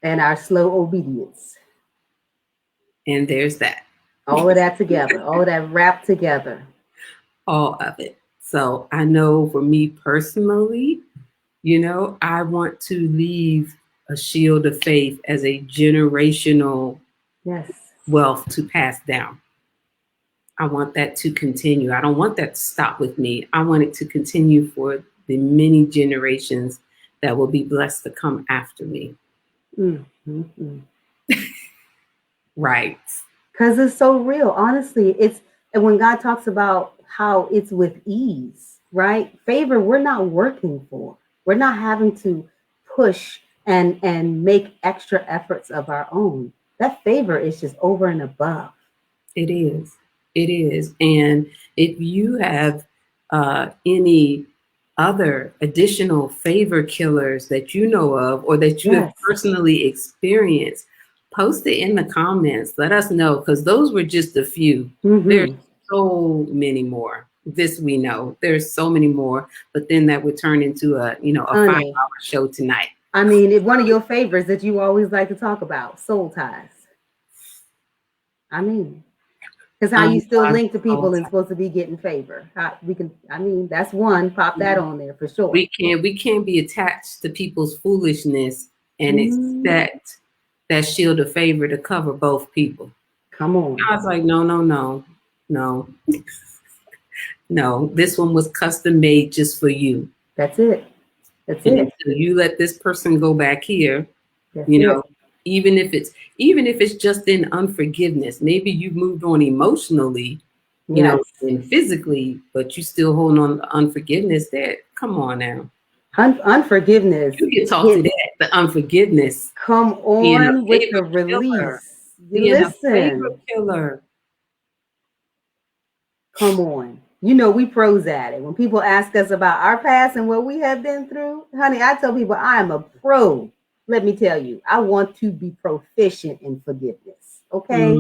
And our slow obedience. And there's that. All of that together. All of that wrapped together. All of it. So I know for me personally, I want to leave a shield of faith as a generational Yes. wealth to pass down. I want that to continue. I don't want that to stop with me. I want it to continue for the many generations that will be blessed to come after me. Right. Because it's so real. Honestly, and when God talks about how it's with ease, right? Favor, we're not working for. We're not having to push and make extra efforts of our own. That favor is just over and above. It is. It is. And if you have any other additional favor killers that you know of or that you have personally experienced, post it in the comments. Let us know, because those were just a few. There's so many more. This we know. There's so many more, but then that would turn into a 5-hour show tonight. I mean, it's one of your favorites that you always like to talk about, soul ties. I mean, because how you still link to people and supposed to be getting favor. That's one. Pop that on there for sure. We can't be attached to people's foolishness and expect that shield of favor to cover both people. Come on. I was like, no. No, this one was custom made just for you. That's it. That's and it. Until you let this person go back here, That's even if it's just in unforgiveness, maybe you've moved on emotionally, and physically, but you still holding on to unforgiveness. That, come on now. Unforgiveness. You can talk to that. The unforgiveness. Come on with the release. Listen. A killer. Come on. We pros at it. When people ask us about our past and what we have been through, honey, I tell people I am a pro. Let me tell you, I want to be proficient in forgiveness. Okay.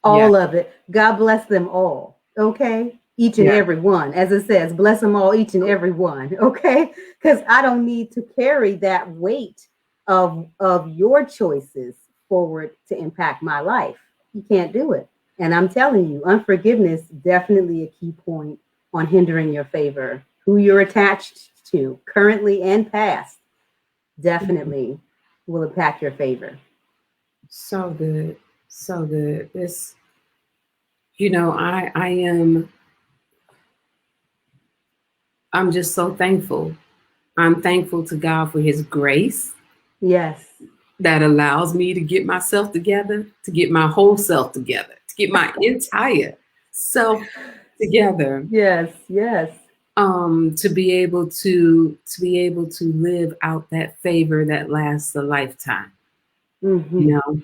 All of it. God bless them all. Okay. Each and every one. As it says, bless them all, each and every one. Okay. Because I don't need to carry that weight of your choices forward to impact my life. You can't do it. And I'm telling you, unforgiveness, definitely a key point on hindering your favor. Who you're attached to, currently and past, definitely will impact your favor. So good. So good. You know, I'm just so thankful. I'm thankful to God for his grace Yes. that allows me to get myself together, to get my whole self together, to get my entire self together, Yes. Yes. to be able to live out that favor that lasts a lifetime. Mm-hmm. You know,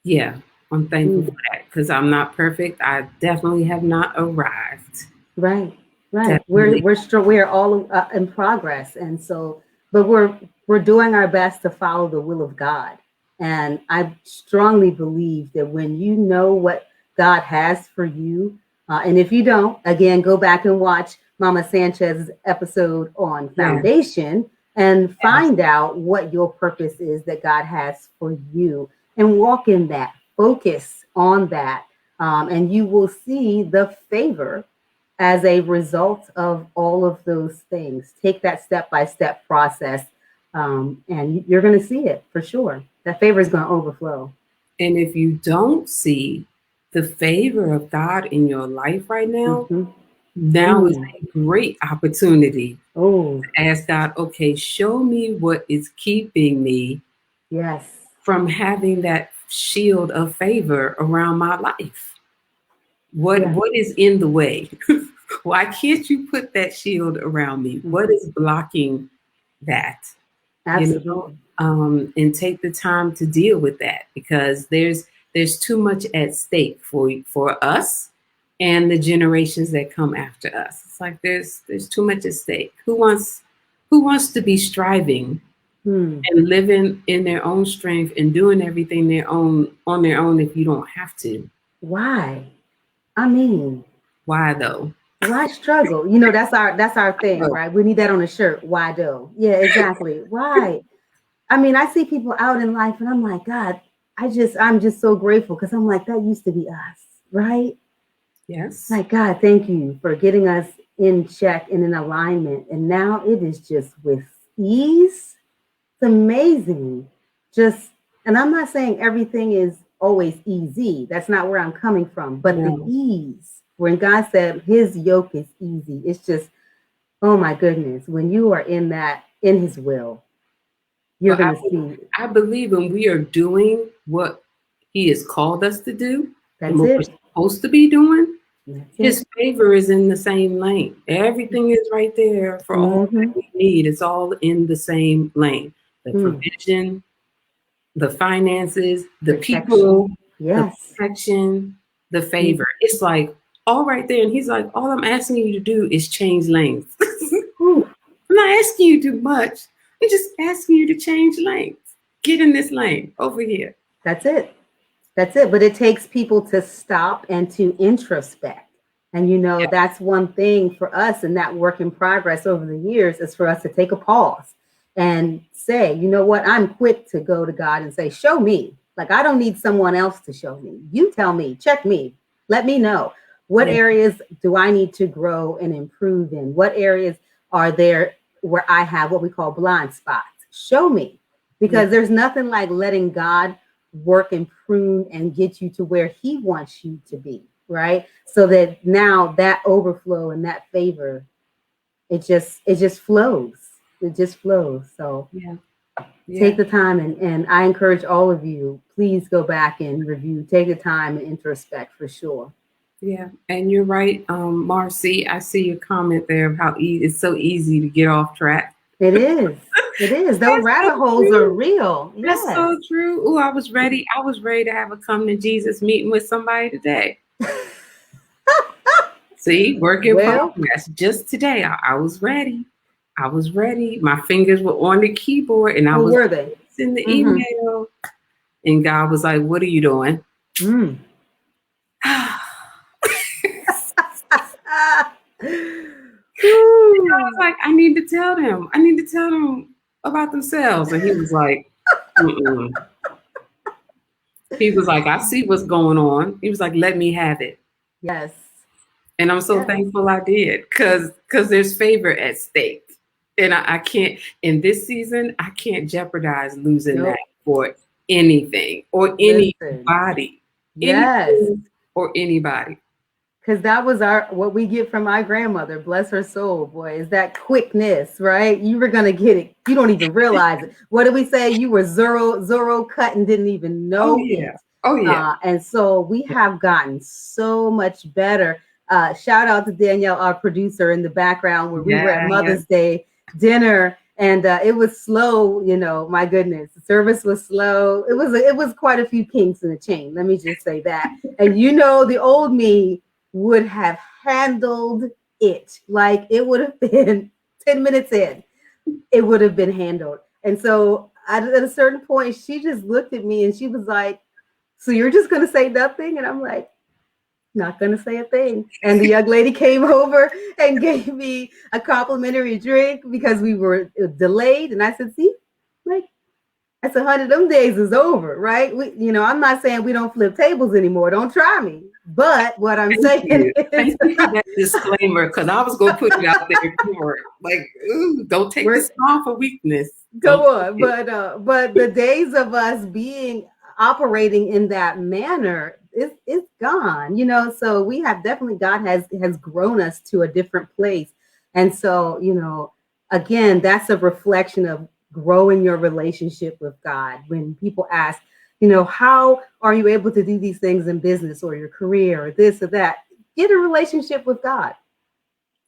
yeah, I'm thankful for Mm. that because I'm not perfect. I definitely have not arrived. Right. Right. Definitely, We're all in progress, and so, but we're doing our best to follow the will of God. And I strongly believe that when you know what God has for you, and if you don't, again, go back and watch Mama Sanchez's episode on yeah, foundation and yes, find out what your purpose is that God has for you, and walk in that. Focus on that, and you will see the favor as a result of all of those things. Take that step by step process, and you're going to see it for sure. That favor is going to overflow. and if you don't see the favor of God in your life right now, Mm-hmm. now is Mm. a great opportunity Oh, to ask God, okay, show me what is keeping me yes. from having that shield of favor around my life. What Yeah. what is in the way? Why can't you put that shield around me? What Mm-hmm. is blocking that? You know, Absolutely. and take the time to deal with that because there's too much at stake for us and the generations that come after us. It's like there's too much at stake. Who wants to be striving Hmm. and living in their own strength and doing everything their own on their own if you don't have to? Why? I mean, Why though? why struggle? You know, that's our thing, Oh, right? We need that on a shirt. Why do? Yeah, exactly. Why? I mean, I see people out in life and I'm like, God, I'm just so grateful because I'm like, that used to be us, right? yes. Like, God, thank you for getting us in check and in alignment. And now it is just with ease. It's amazing. Just, and I'm not saying everything is always easy. That's not where I'm coming from. But the No. ease, when God said his yoke is easy, it's just, oh my goodness, when you are in that, in his will, you're But going to see. I believe when we are doing what he has called us to do and That's what we're it. supposed to be doing, That's his it. favor is in the same lane. Everything is right there for all that Mm-hmm. we need. It's all in the same lane. The Mm. provision, the finances, the Protection. people, the Yes. protection, the Mm. favor. It's like all right there. And he's like, all I'm asking you to do is change lanes. Whew. I'm not asking you to do much. I'm just asking you to change lanes. Get in this lane over here. That's it. That's it. But it takes people to stop and to introspect. And that's one thing for us in that work in progress over the years is for us to take a pause and say, you know what, I'm quick to go to God and say, show me. Like, I don't need someone else to show me. You tell me, check me, let me know. What Yeah. areas do I need to grow and improve in? What areas are there where I have what we call blind spots? Show me. Yeah. Because there's nothing like letting God work and prune and get you to where he wants you to be, right? So that now that overflow and that favor, it just flows. It just flows. So Yeah. take Yeah. the time, and I encourage all of you, please go back and review. Take the time and introspect for sure. Yeah. And you're right, Marcy. I see your comment there of how it's so easy to get off track. It is. It is. Those That's so rabbit holes are true. real. That's Yes. so true. Oh, I was ready. I was ready to have a come to Jesus meeting with somebody today. See, work in Well, progress. Just today, I was ready. I was ready. My fingers were on the keyboard and I who was were they? in the Mm-hmm. email. And God was like, what are you doing? Mm. I was Ooh. like, I need to tell them. I need to tell them about themselves. And he was like, mm-mm. He was like, I see what's going on. He was like, let me have it. Yes. And I'm so Yes. thankful I did because there's favor at stake. And I can't, in this season, I can't jeopardize losing that Nope. for anything or Listen. anybody. Yes. Anything or anybody. Because that was what we get from my grandmother, bless her soul, boy, is that quickness, right? You were gonna get it. You don't even realize it. What did we say? You were Zorro cut and didn't even Oh know yeah. it. Oh yeah. And so we have gotten so much better. Shout out to Danielle, our producer in the background, where we were at Yeah. Mother's Day dinner, and it was slow. You know, my goodness, the service was slow. It was quite a few kinks in the chain. Let me just say that. And you know, the old me would have handled it. Like it would have been 10 minutes in, it would have been handled. And so at a certain point, she just looked at me and she was like, so you're just going to say nothing? And I'm like, not going to say a thing. And the young lady came over and gave me a complimentary drink because we were delayed. And I said, see, like, that's 100 of them days is over, right? I'm not saying we don't flip tables anymore. Don't try me. But what I'm saying is, Thank you for that disclaimer, because I was gonna put it out there for like, ooh, don't take this on for weakness. Come on, but the days of us operating in that manner is gone, So we have definitely, God has grown us to a different place, and so again, that's a reflection of growing your relationship with God. When people ask, how are you able to do these things in business or your career or this or that? Get a relationship with God.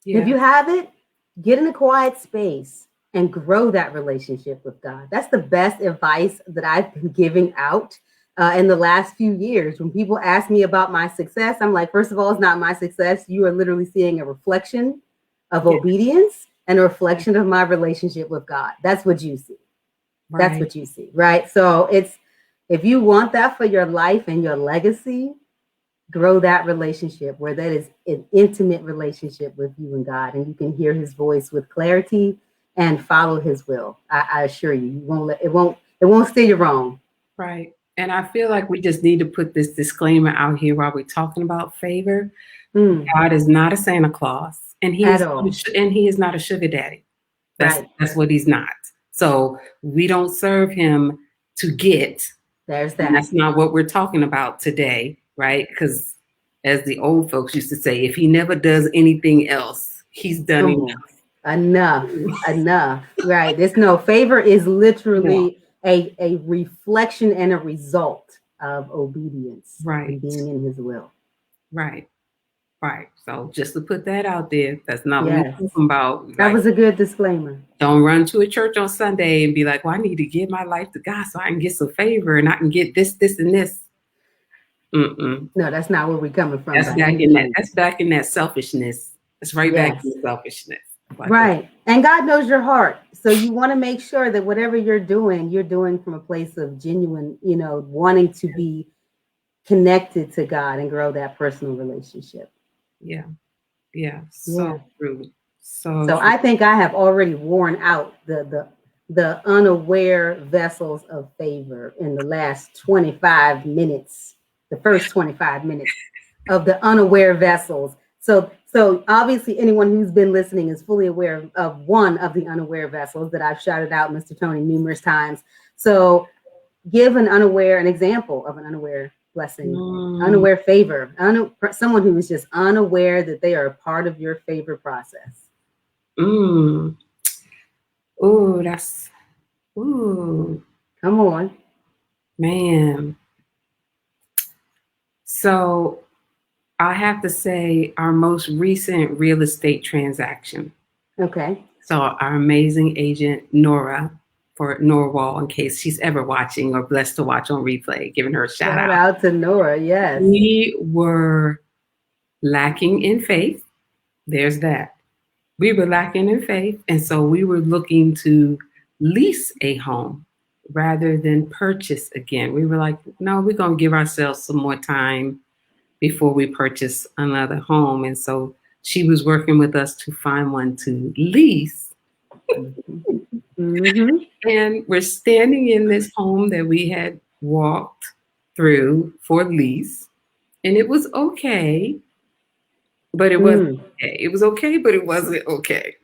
Yeah. If you have it, get in a quiet space and grow that relationship with God. That's the best advice that I've been giving out in the last few years. When people ask me about my success, I'm like, first of all, it's not my success. You are literally seeing a reflection of obedience and a reflection of my relationship with God. That's what you see. Right. That's what you see, right? So if you want that for your life and your legacy, grow that relationship where that is an intimate relationship with you and God, and you can hear his voice with clarity and follow his will. I assure you, it won't steer you wrong. Right. And I feel like we just need to put this disclaimer out here while we're talking about favor. God is not a Santa Claus, and he is not a sugar daddy. That's what he's not. So we don't serve him to get. There's that. And that's not what we're talking about today, right? Because as the old folks used to say, if he never does anything else, he's done enough. Right. There's no favor is literally a reflection and a result of obedience. Right. And being in his will. Right. Right. So just to put that out there, that's not what we're talking about. That was a good disclaimer. Don't run to a church on Sunday and be like, well, I need to give my life to God so I can get some favor and I can get this, and this. No, that's not where we're coming from. That's back in that selfishness. It's right back in selfishness. Right. And God knows your heart. So you want to make sure that whatever you're doing from a place of genuine, wanting to be connected to God and grow that personal relationship. Yeah. Yeah. So true. So I think I have already worn out the unaware vessels of favor in the last 25 minutes, the first 25 minutes of the unaware vessels. So obviously anyone who's been listening is fully aware of one of the unaware vessels that I've shouted out, Mr. Tony, numerous times. So give an example of an unaware blessing, unaware favor, someone who is just unaware that they are a part of your favor process. Oh, Come on. Man. So I have to say our most recent real estate transaction. Okay. So our amazing agent, Nora, for Norwal, in case she's ever watching or blessed to watch on replay, giving her a shout out. Shout out to Nora, yes. We were lacking in faith. There's that. We were lacking in faith. And so we were looking to lease a home rather than purchase again. We were like, no, we're going to give ourselves some more time before we purchase another home. And so she was working with us to find one to lease. Mm-hmm. And we're standing in this home that we had walked through for lease. And it was okay. But it wasn't okay. It was okay, but it wasn't okay.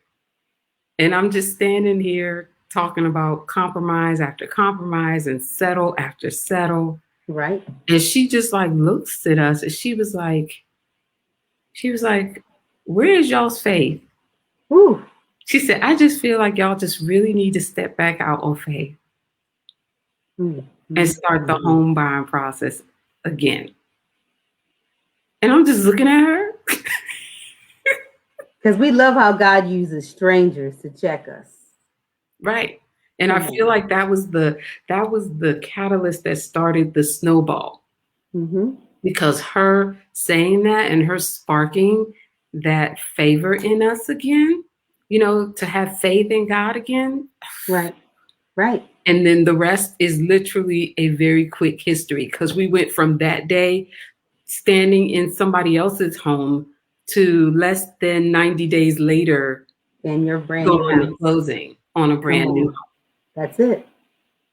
And I'm just standing here talking about compromise after compromise and settle after settle. Right. And she just like looks at us and she was like, She was like, where is y'all's faith? Whew. She said, I just feel like y'all just really need to step back out on faith and start the home buying process again. And I'm just looking at her. Because we love how God uses strangers to check us. Right. And I feel like that was the catalyst that started the snowball. Because her saying that and her sparking that favor in us again, you know, to have faith in God again. Right. Right. And then the rest is literally a very quick history, because we went from that day standing in somebody else's home to less than 90 days later in your brand new house. Closing on a brand new home. That's it.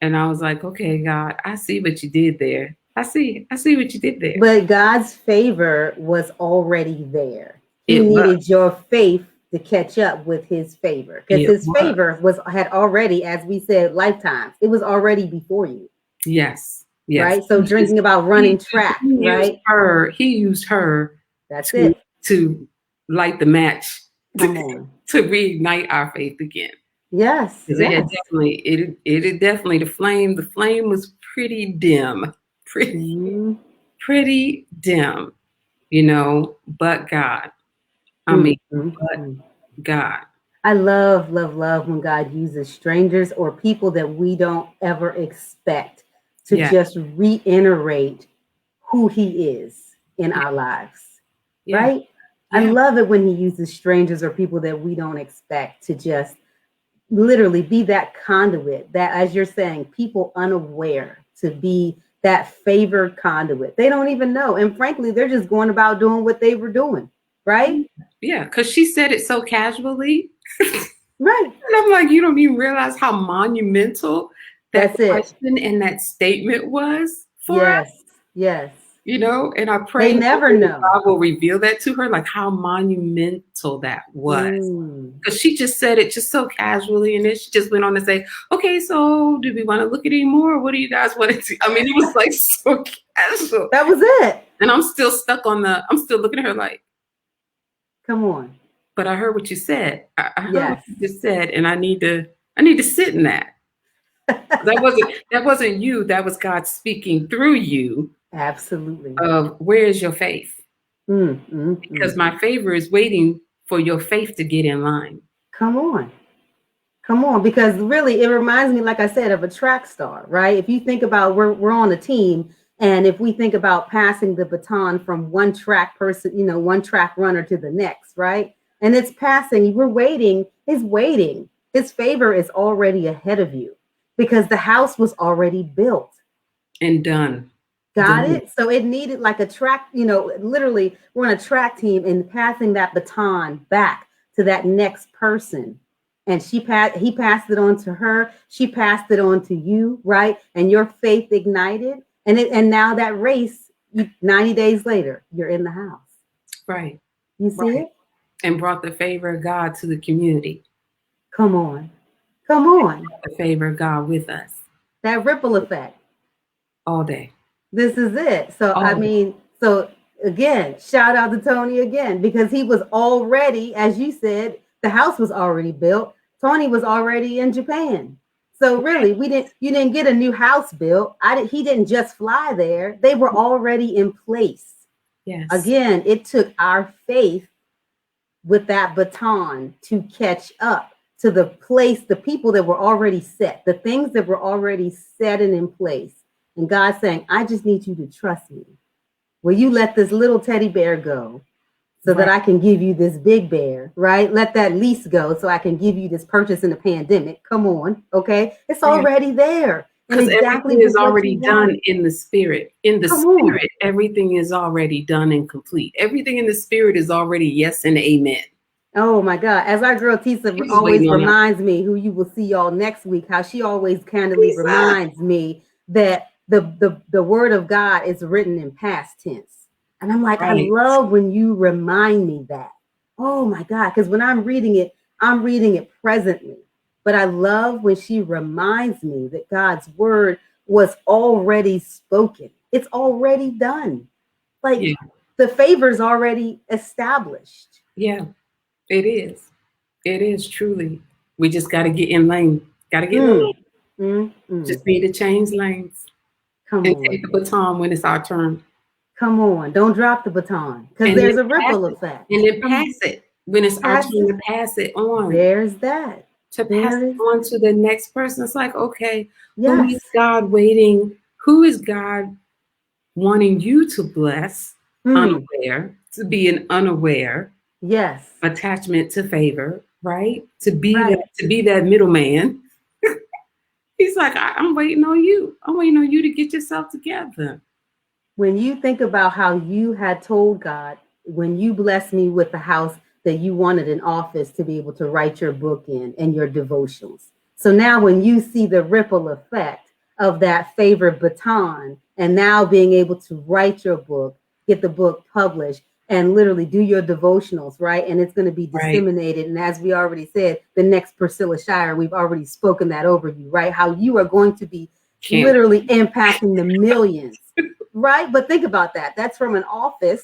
And I was like, okay, God, I see what you did there. I see what you did there. But God's favor was already there. He needed your faith to catch up with his favor, because his favor had already, as we said, lifetimes. It was already before you. Yes. Yes. Right. So drinking about running track, right? He used her. That's it. To light the match. Come on. To reignite our faith again. Yes. It had definitely the flame was pretty dim. Pretty dim, you know, but God. I mean, but God. I love when God uses strangers or people that we don't ever expect to just reiterate who he is in our lives. Right? I love it when he uses strangers or people that we don't expect to just literally be that conduit, that, as you're saying, people unaware, to be that favored conduit. They don't even know. And frankly, they're just going about doing what they were doing. Right? Yeah, because she said it so casually. Right. And I'm like, you don't even realize how monumental that question and that statement was for us. Yes. You know, and I pray they never know. God will reveal that to her, like how monumental that was. Because she just said it just so casually, and then she just went on to say, okay, so do we want to look at any more? Or what do you guys want to do? I mean, it was like so casual. That was it. And I'm still stuck on I'm still looking at her like, come on. But I heard what you said. I heard what you just said, and I need to sit in that. That wasn't you. That was God speaking through you. Absolutely. Where is your faith? Because my favor is waiting for your faith to get in line. Come on, because really it reminds me, like I said, of a track star, right? If you think about we're on a team, and if we think about passing the baton from one track person, you know, one track runner to the next, right? And it's passing, we're waiting, his favor is already ahead of you because the house was already built and done. Got it? So it needed like a track, you know, literally we're on a track team and passing that baton back to that next person. And he passed it on to her. She passed it on to you, right? And your faith ignited. And now that race, 90 days later, you're in the house. Right. You see it? And brought the favor of God to the community. Come on. The favor of God with us. That ripple effect. All day. This is it. So, I mean, so again, shout out to Tony again, because he was already, as you said, the house was already built. Tony was already in Japan. So really, you didn't get a new house built. He didn't just fly there. They were already in place. Yes. Again, it took our faith with that baton to catch up to the place, the people that were already set, the things that were already set and in place. And God saying, I just need you to trust me. Will you let this little teddy bear go so that I can give you this big bear, right? Let that lease go so I can give you this purchase in the pandemic. Come on, okay? It's already there. Because everything is already done in the spirit. In the spirit, everything is already done and complete. Everything in the spirit is already yes and amen. Oh my God. As our girl Tisa always reminds me, who you will see y'all next week, how she always candidly reminds me that the word of God is written in past tense. And I'm like, I love when you remind me that. Oh my God. Because when I'm reading it presently. But I love when she reminds me that God's word was already spoken. It's already done. Like the favor's already established. Yeah, it is. It is truly. We just got to get in lane. Got to get in the Mm, lane. mm. Just need to change lanes Come and on. take the baton when it's our turn. Come on. Don't drop the baton because And there's then a pass ripple it. effect. And then Come on. pass it when it's our Pass turn it. to pass it on. There's that. To pass There it is. on to the next person. It's like, okay, who is Yes. God waiting? Who is God wanting you to bless Mm, unaware, to be an unaware yes. attachment to favor, right? Right. To be that middleman. He's like, I'm waiting on you. I'm waiting on you to get yourself together. When you think about how you had told God, when you blessed me with the house, that you wanted an office to be able to write your book in and your devotions. So now when you see the ripple effect of that favorite baton and now being able to write your book, get the book published, and literally do your devotionals, right? And it's going to be Right. disseminated. And as we already said, the next Priscilla Shire, we've already spoken that over you, right? How you are going to be Can't. literally impacting the millions. Right? But think about that. That's from an office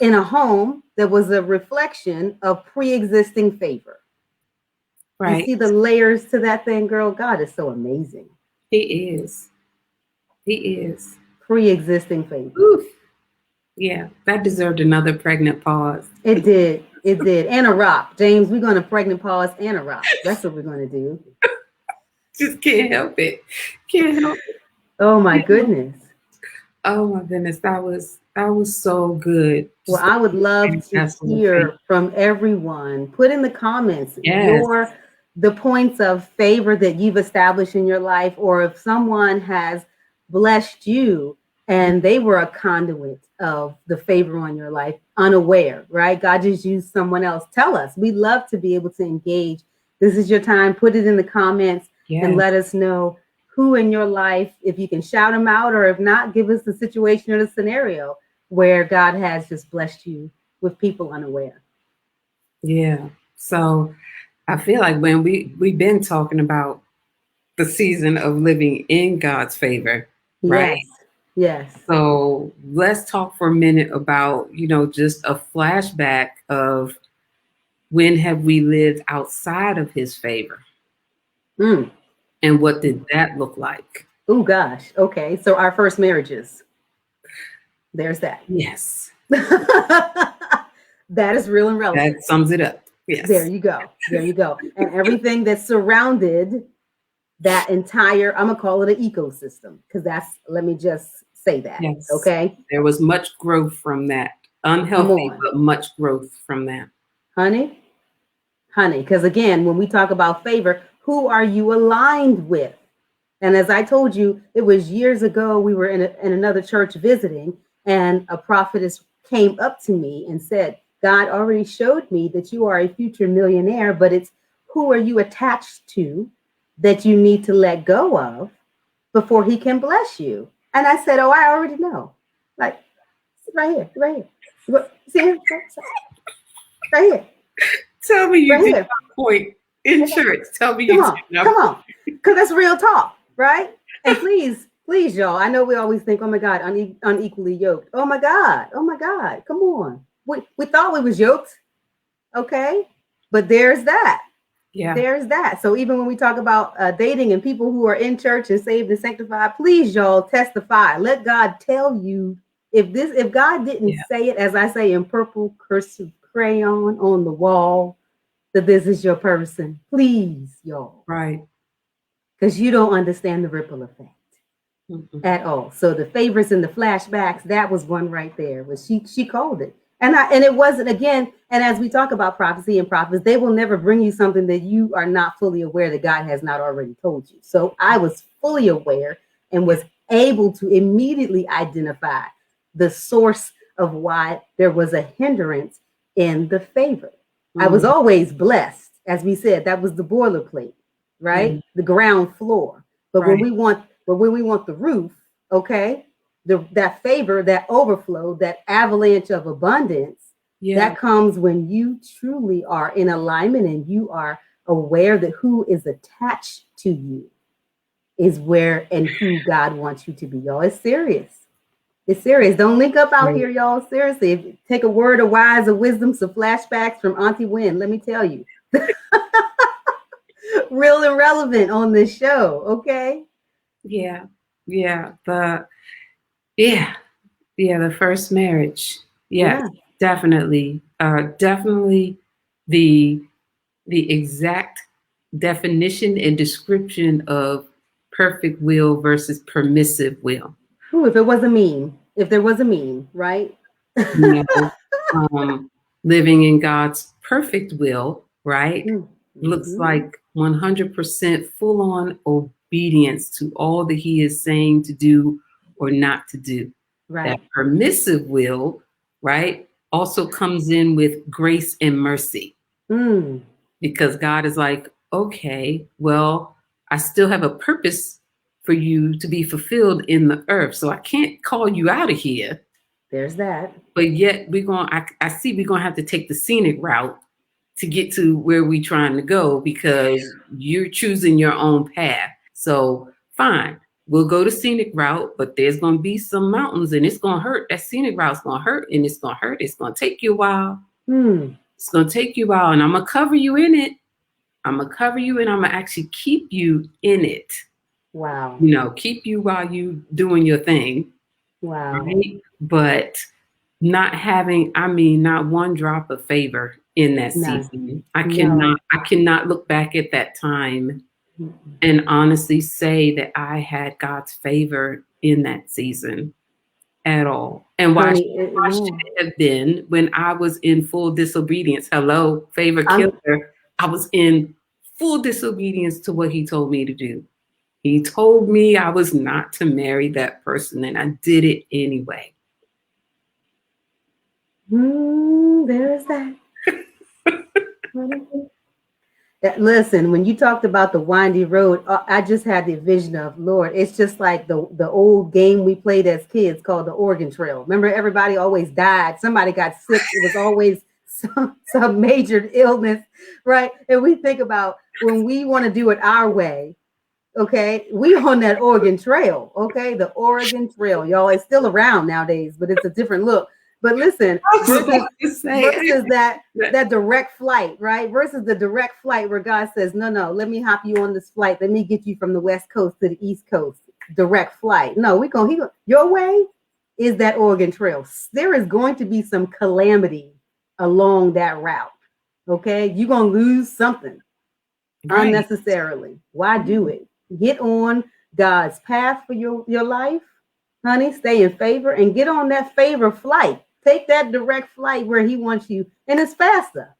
in a home that was a reflection of pre-existing favor. You Right. see the layers to that thing, girl? God is so amazing. He is. He is. Pre-existing favor. Oof. Yeah, that deserved another pregnant pause. It did. It did. And a rock. James, we're going to pregnant pause and a rock. That's what we're going to do. Just can't help it. Can't help it. Oh my goodness. Oh my goodness, that was so good. Well, Just I would love to that's what hear from everyone. Put in the comments yes. the points of favor that you've established in your life, or if someone has blessed you and they were a conduit of the favor on your life, unaware, right? God just used someone else. Tell us. We'd love to be able to engage. This is your time. Put it in the comments and Yes. let us know who in your life, if you can shout them out, or if not, give us the situation or the scenario where God has just blessed you with people unaware. Yeah. So I feel like when we've been talking about the season of living in God's favor, right? Yes. Yes. So let's talk for a minute about, just a flashback of when have we lived outside of his favor? Mm. And what did that look like? Oh gosh. Okay. So our first marriages. There's that. Yes. That is real and relevant. That sums it up. Yes. There you go. There you go. And everything that surrounded that entire, I'm gonna call it an ecosystem, because let me just say that. Yes. Okay. There was much growth from that. Unhealthy, but much growth from that. Honey, because again, when we talk about favor, who are you aligned with? And as I told you, it was years ago, we were in another church visiting, and a prophetess came up to me and said, God already showed me that you are a future millionaire, but it's who are you attached to that you need to let go of before he can bless you? And I said, oh, I already know. Like, right here. See him? Right here. Tell me you right did here. Point in church. Tell me come you on, did come on. Because that's real talk, right? And please, y'all, I know we always think, oh my God, unequally yoked. Oh my God, come on. We thought we was yoked, okay? But there's that. Yeah. There's that. So even when we talk about dating and people who are in church and saved and sanctified, please, y'all, testify. Let God tell you if God didn't say it, as I say in purple cursive crayon on the wall, that this is your person. Please, y'all. Right. Because you don't understand the ripple effect at all. So the favors and the flashbacks, that was one right there. Was she called it. And it wasn't, again, and as we talk about prophecy and prophets, they will never bring you something that you are not fully aware that God has not already told you. So I was fully aware and was able to immediately identify the source of why there was a hindrance in the favor. I was always blessed. As we said, that was the boilerplate, right? The ground floor. But when we want the roof, okay, that favor, that overflow, that avalanche of abundance, that comes when you truly are in alignment and you are aware that who is attached to you is where and who God wants you to be. Y'all, it's serious. It's serious. Don't link up out here, y'all. Seriously, if you take a word of wise or wisdom, some flashbacks from Auntie Wynn. Let me tell you, real and relevant on this show. Okay. Yeah. Yeah. The first marriage. Yes, Yeah. definitely. Definitely the exact definition and description of perfect will versus permissive will. Ooh, if it was a meme, if there was a meme, right? You know, living in God's perfect will, right? Looks Mm-hmm. like 100% full on obedience to all that He is saying to do or not to do. That Right. permissive will, right, also comes in with grace and mercy, Mm. because God is like, okay, well, I still have a purpose for you to be fulfilled in the earth. So I can't call you out of here. There's that. But yet I see we're gonna have to take the scenic route to get to where we're trying to go, because you're choosing your own path. So fine, we'll go the scenic route, but there's gonna be some mountains and it's gonna hurt. That scenic route's gonna hurt and it's gonna hurt. It's gonna take you a while. Mm. It's gonna take you a while, and I'm gonna cover you in it. I'm gonna cover you and I'm gonna actually keep you in it. Wow. Keep you while you doing your thing. Wow. Right? But not having, not one drop of favor in that None. season. No. I cannot look back at that time and honestly say that I had God's favor in that season at all. And why, Honey, why should no. it have been when I was in full disobedience? Hello, favor I'm killer. I was in full disobedience to what He told me to do. He told me I was not to marry that person, and I did it anyway. There is that. Listen, when you talked about the windy road, I just had the vision of, Lord, it's just like the old game we played as kids called the Oregon Trail. Remember, everybody always died. Somebody got sick. It was always some major illness, right? And we think about when we want to do it our way. Okay, we on that Oregon Trail. Okay, the Oregon Trail, y'all. It's still around nowadays, but it's a different look. But listen, versus that direct flight, right? Versus the direct flight where God says, no, let me hop you on this flight. Let me get you from the West Coast to the East Coast. Direct flight. No, your way is that Oregon Trail. There is going to be some calamity along that route. Okay, you're gonna lose something unnecessarily. Why do it? Get on God's path for your life, honey. Stay in favor and get on that favor flight. Take that direct flight where He wants you, and it's faster.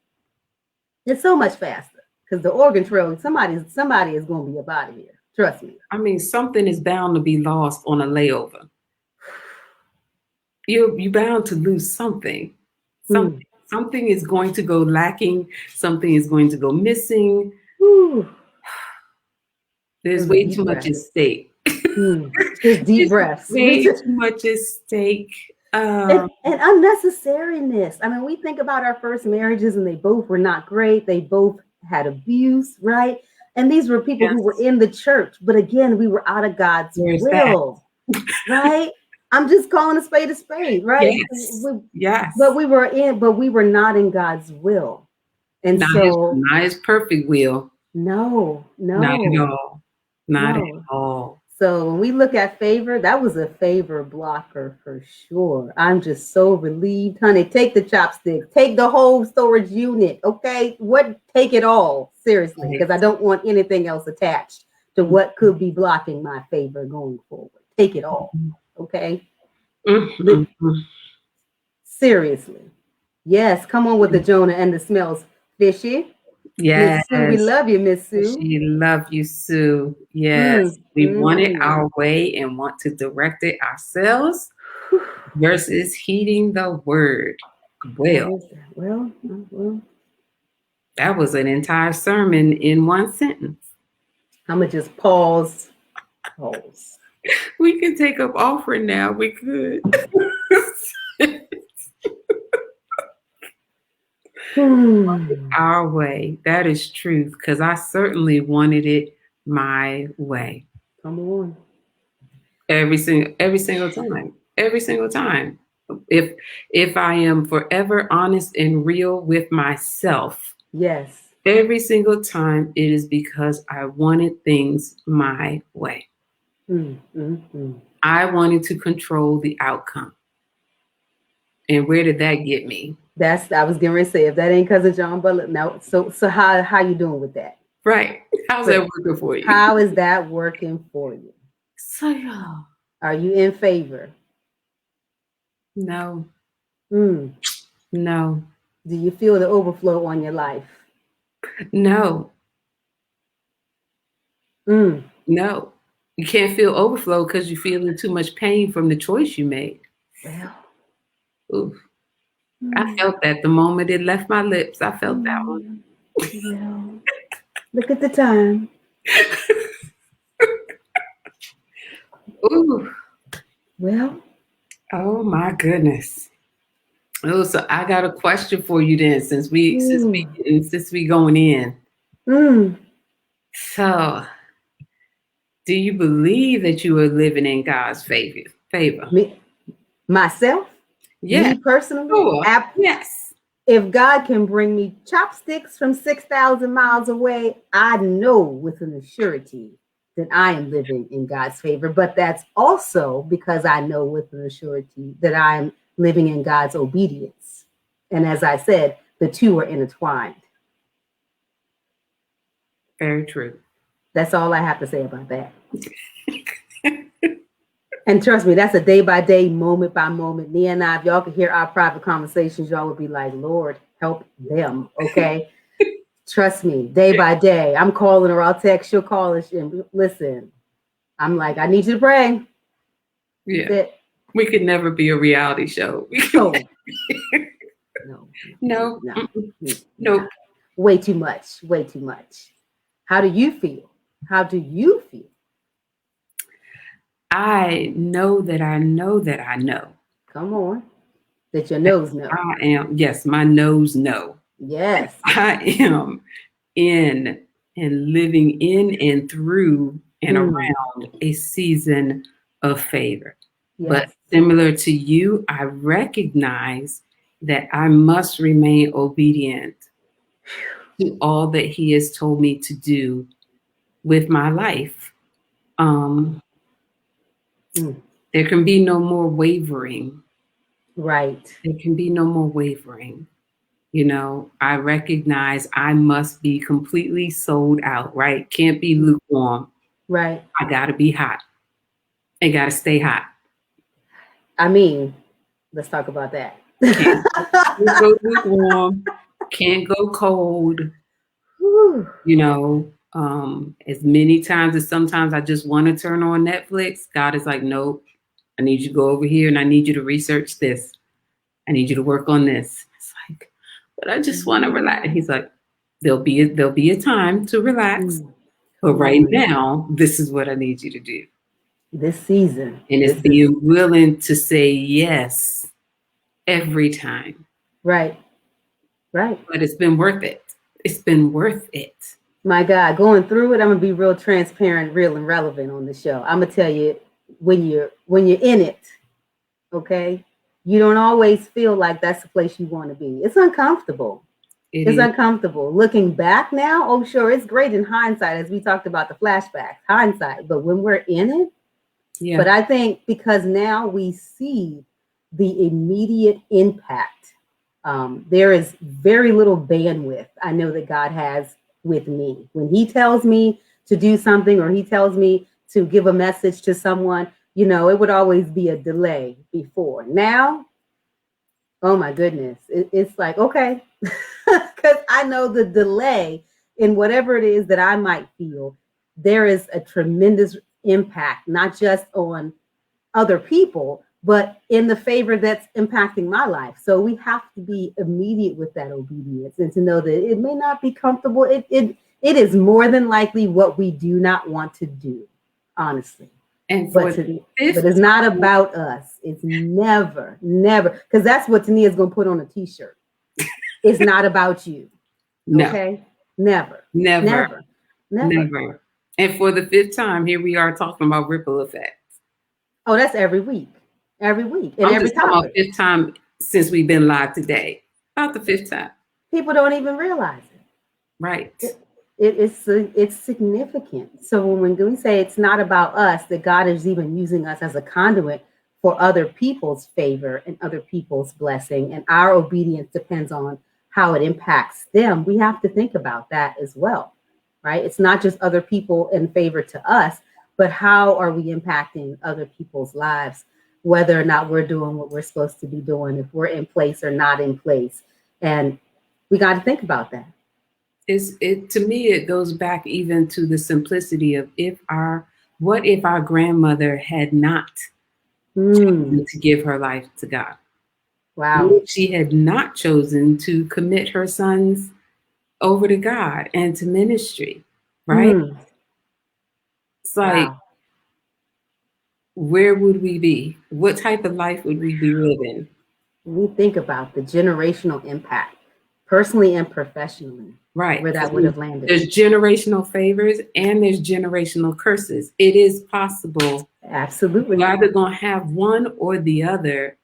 It's so much faster because the Oregon Trail. Somebody is going to be up out of here. Trust me. Something is bound to be lost on a layover. You're bound to lose something. Something is going to go lacking. Something is going to go missing. There's way too much at stake. Just deep breaths. Way too much at stake. And unnecessariness. We think about our first marriages and they both were not great. They both had abuse, right? And these were people who were in the church. But again, we were out of God's will, right? I'm just calling a spade, right? Yes. But we were not in God's will. And not his perfect will. No. Not at all. Not at all. So when we look at favor, that was a favor blocker for sure. I'm just so relieved, honey. Take the chopsticks, take the whole storage unit. Okay. Take it all seriously, because I don't want anything else attached to what could be blocking my favor going forward. Take it all. Okay. Seriously. Yes. Come on with the Jonah and the smells fishy. Yes. Miss Sue, we love you, Miss Sue. She love you, Sue. Yes. We want it our way and want to direct it ourselves versus heeding the word. Well, that was an entire sermon in one sentence. I'm going to just pause. We can take up offering now. We could. Our way. That is truth, because I certainly wanted it my way. Come on. Every single time. every single time. If I am forever honest and real with myself, Yes. every single time it is because I wanted things my way. Mm, mm, mm. I wanted to control the outcome. And where did that get me? I was getting ready to say, if that ain't cousin John Butler, no. So how you doing with that? Right. How's that working for you? How is that working for you? So y'all. Are you in favor? No. Mm. No. Do you feel the overflow on your life? No. Mm. No. You can't feel overflow because you're feeling too much pain from the choice you made. Well. Oof. I felt that the moment it left my lips. I felt that one. Well, look at the time. Ooh. Well. Oh my goodness. Oh, so I got a question for you then, since we going in. Mm. So, do you believe that you are living in God's favor? Myself? Yes. Me personally? Sure. Yes. If God can bring me chopsticks from 6,000 miles away, I know with an assurity that I am living in God's favor. But that's also because I know with an assurity that I'm living in God's obedience. And as I said, the two are intertwined. Very true. That's all I have to say about that. And trust me, that's a day by day, moment by moment. Nia and I, if y'all could hear our private conversations, y'all would be like, Lord, help them. Okay. Trust me, day by day. I'm calling her, I'll text, she'll call us. And listen, I'm like, I need you to pray. Yeah. We could never be a reality show. No. No. Way too much. Way too much. How do you feel? How do you feel? I know that I know that I know. Come on. That your nose knows. I am. Yes, my nose know. Yes. I am in and living in and through and around a season of favor. Yes. But similar to you, I recognize that I must remain obedient to all that He has told me to do with my life. There can be no more wavering. Right. There can be no more wavering. You know, I recognize I must be completely sold out, right? Can't be lukewarm. Right. I got to be hot. I got to stay hot. I mean, let's talk about that. Can't go lukewarm. Can't go cold. Whew. You know, as many times as sometimes I just want to turn on Netflix, God is like, nope, I need you to go over here and I need you to research this. I need you to work on this. It's like, but I just want to relax. And He's like, there'll be a time to relax. But right now, this is what I need you to do. This season. And it's being willing to say yes every time. Right. Right. But it's been worth it. It's been worth it. My God, going through it, I'm gonna be real transparent, real and relevant on the show. I'm gonna tell you when you're in it, okay, you don't always feel like that's the place you want to be. It's uncomfortable. It's uncomfortable. Looking back now, oh sure, it's great in hindsight, as we talked about the flashbacks, hindsight. But when we're in it, yeah. But I think because now we see the immediate impact. There is very little bandwidth I know that God has with me. When He tells me to do something or He tells me to give a message to someone, you know, it would always be a delay before. Now, oh my goodness, it's like, okay, because I know the delay in whatever it is that I might feel, there is a tremendous impact, not just on other people, but in the favor that's impacting my life. So we have to be immediate with that obedience and to know that it may not be comfortable. It is more than likely what we do not want to do, honestly. But it's not about us. It's never, because that's what Tania's going to put on a t-shirt. It's not about you. No. Okay? Never. And for the 5th time, here we are talking about ripple effects. Oh, that's every week. every week and I'm every just talking about topic. fifth time since we've been live today. About the fifth time. People don't even realize it. Right. It's significant. So when we say it's not about us, that God is even using us as a conduit for other people's favor and other people's blessing, and our obedience depends on how it impacts them, we have to think about that as well, right? It's not just other people in favor to us, but how are we impacting other people's lives, whether or not we're doing what we're supposed to be doing, if we're in place or not in place. And we got to think about that. To me, it goes back even to the simplicity of what if our grandmother had not chosen to give her life to God? What Wow. if she had not chosen to commit her sons over to God and to ministry, right? It's like, Wow. where would we be? What type of life would we be living? We think about the generational impact, personally and professionally, Right. where that would have landed. There's generational favors and there's generational curses. It is possible. Absolutely. You're either going to have one or the other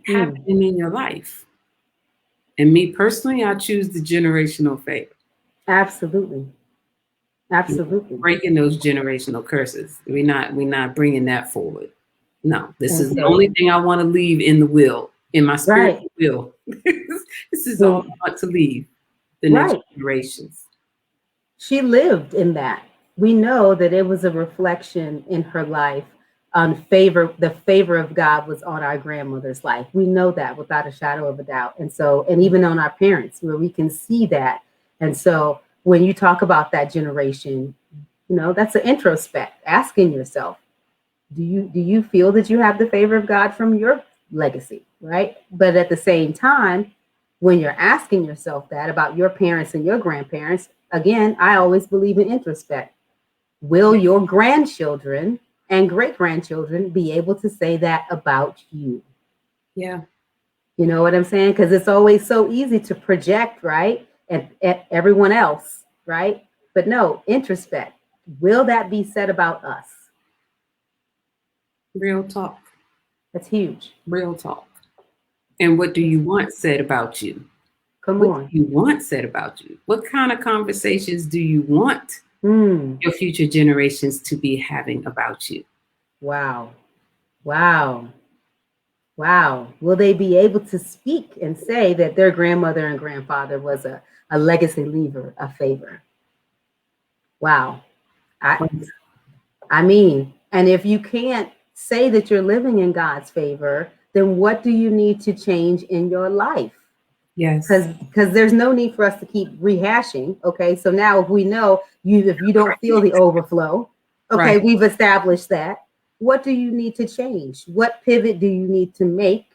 happening in your life. And me personally, I choose the generational favor. Absolutely. Absolutely. Breaking those generational curses. We're not bringing that forward. No, this is the so, only thing I want to leave in the will, in my spiritual right. will. This is all I want to leave the next generations. She lived in that. We know that it was a reflection in her life on favor. The favor of God was on our grandmother's life. We know that without a shadow of a doubt. And so, and even on our parents, where we can see that. And so when you talk about that generation, you know, that's an introspect, asking yourself, do you feel that you have the favor of God from your legacy, right? But at the same time, when you're asking yourself that about your parents and your grandparents, again, I always believe in introspect. Will your grandchildren and great grandchildren be able to say that about you? Yeah. You know what I'm saying? Because it's always so easy to project, right? At everyone else, right? But no, introspect. Will that be said about us? Real talk. That's huge. Real talk. And what do you want said about you? Come what on. do you want said about you? What kind of conversations do you want your future generations to be having about you? Wow. Wow. Wow. Will they be able to speak and say that their grandmother and grandfather was a legacy leaver, a favor? Wow. I mean, and if you can't say that you're living in God's favor, then what do you need to change in your life? Yes. Because there's no need for us to keep rehashing. Okay. So now if we know if you don't feel the overflow, okay, we've established that. What do you need to change? What pivot do you need to make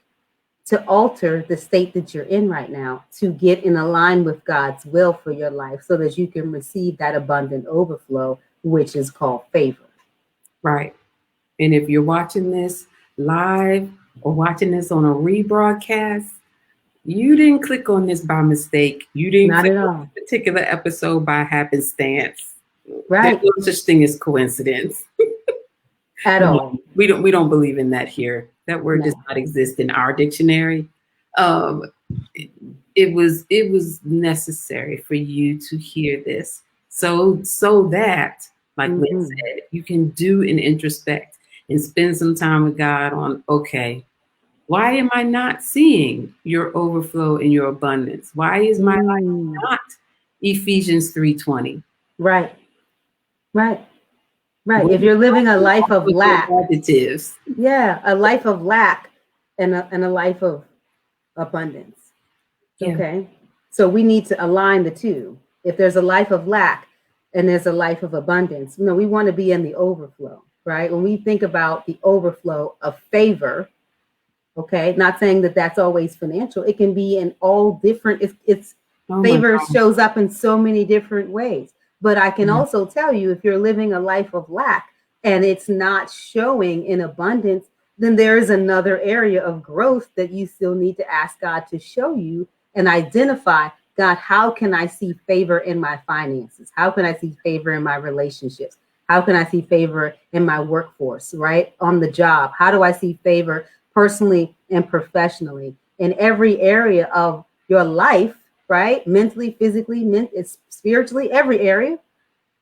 to alter the state that you're in right now to get in line with God's will for your life so that you can receive that abundant overflow, which is called favor? Right. And if you're watching this live or watching this on a rebroadcast, you didn't click on this by mistake. You didn't click on this particular episode by happenstance. Right. There's no such thing as coincidence. At all. We don't believe in that here. That word does not exist in our dictionary. It was necessary for you to hear this. So that, like Lynn said, you can do an introspect and spend some time with God on, okay, why am I not seeing your overflow and your abundance? Why is my life not Ephesians 3:20? Right. Right. Right. If you're living a life of lack, a life of lack and a life of abundance. Yeah. Okay. So we need to align the two. If there's a life of lack and there's a life of abundance, we want to be in the overflow, right? When we think about the overflow of favor, okay, not saying that that's always financial. It can be in all different, favor shows up in so many different ways. But I can also tell you, if you're living a life of lack and it's not showing in abundance, then there is another area of growth that you still need to ask God to show you and identify, God, how can I see favor in my finances? How can I see favor in my relationships? How can I see favor in my workforce, right? On the job? How do I see favor personally and professionally, in every area of your life, right? Mentally, physically, it's spiritually, every area.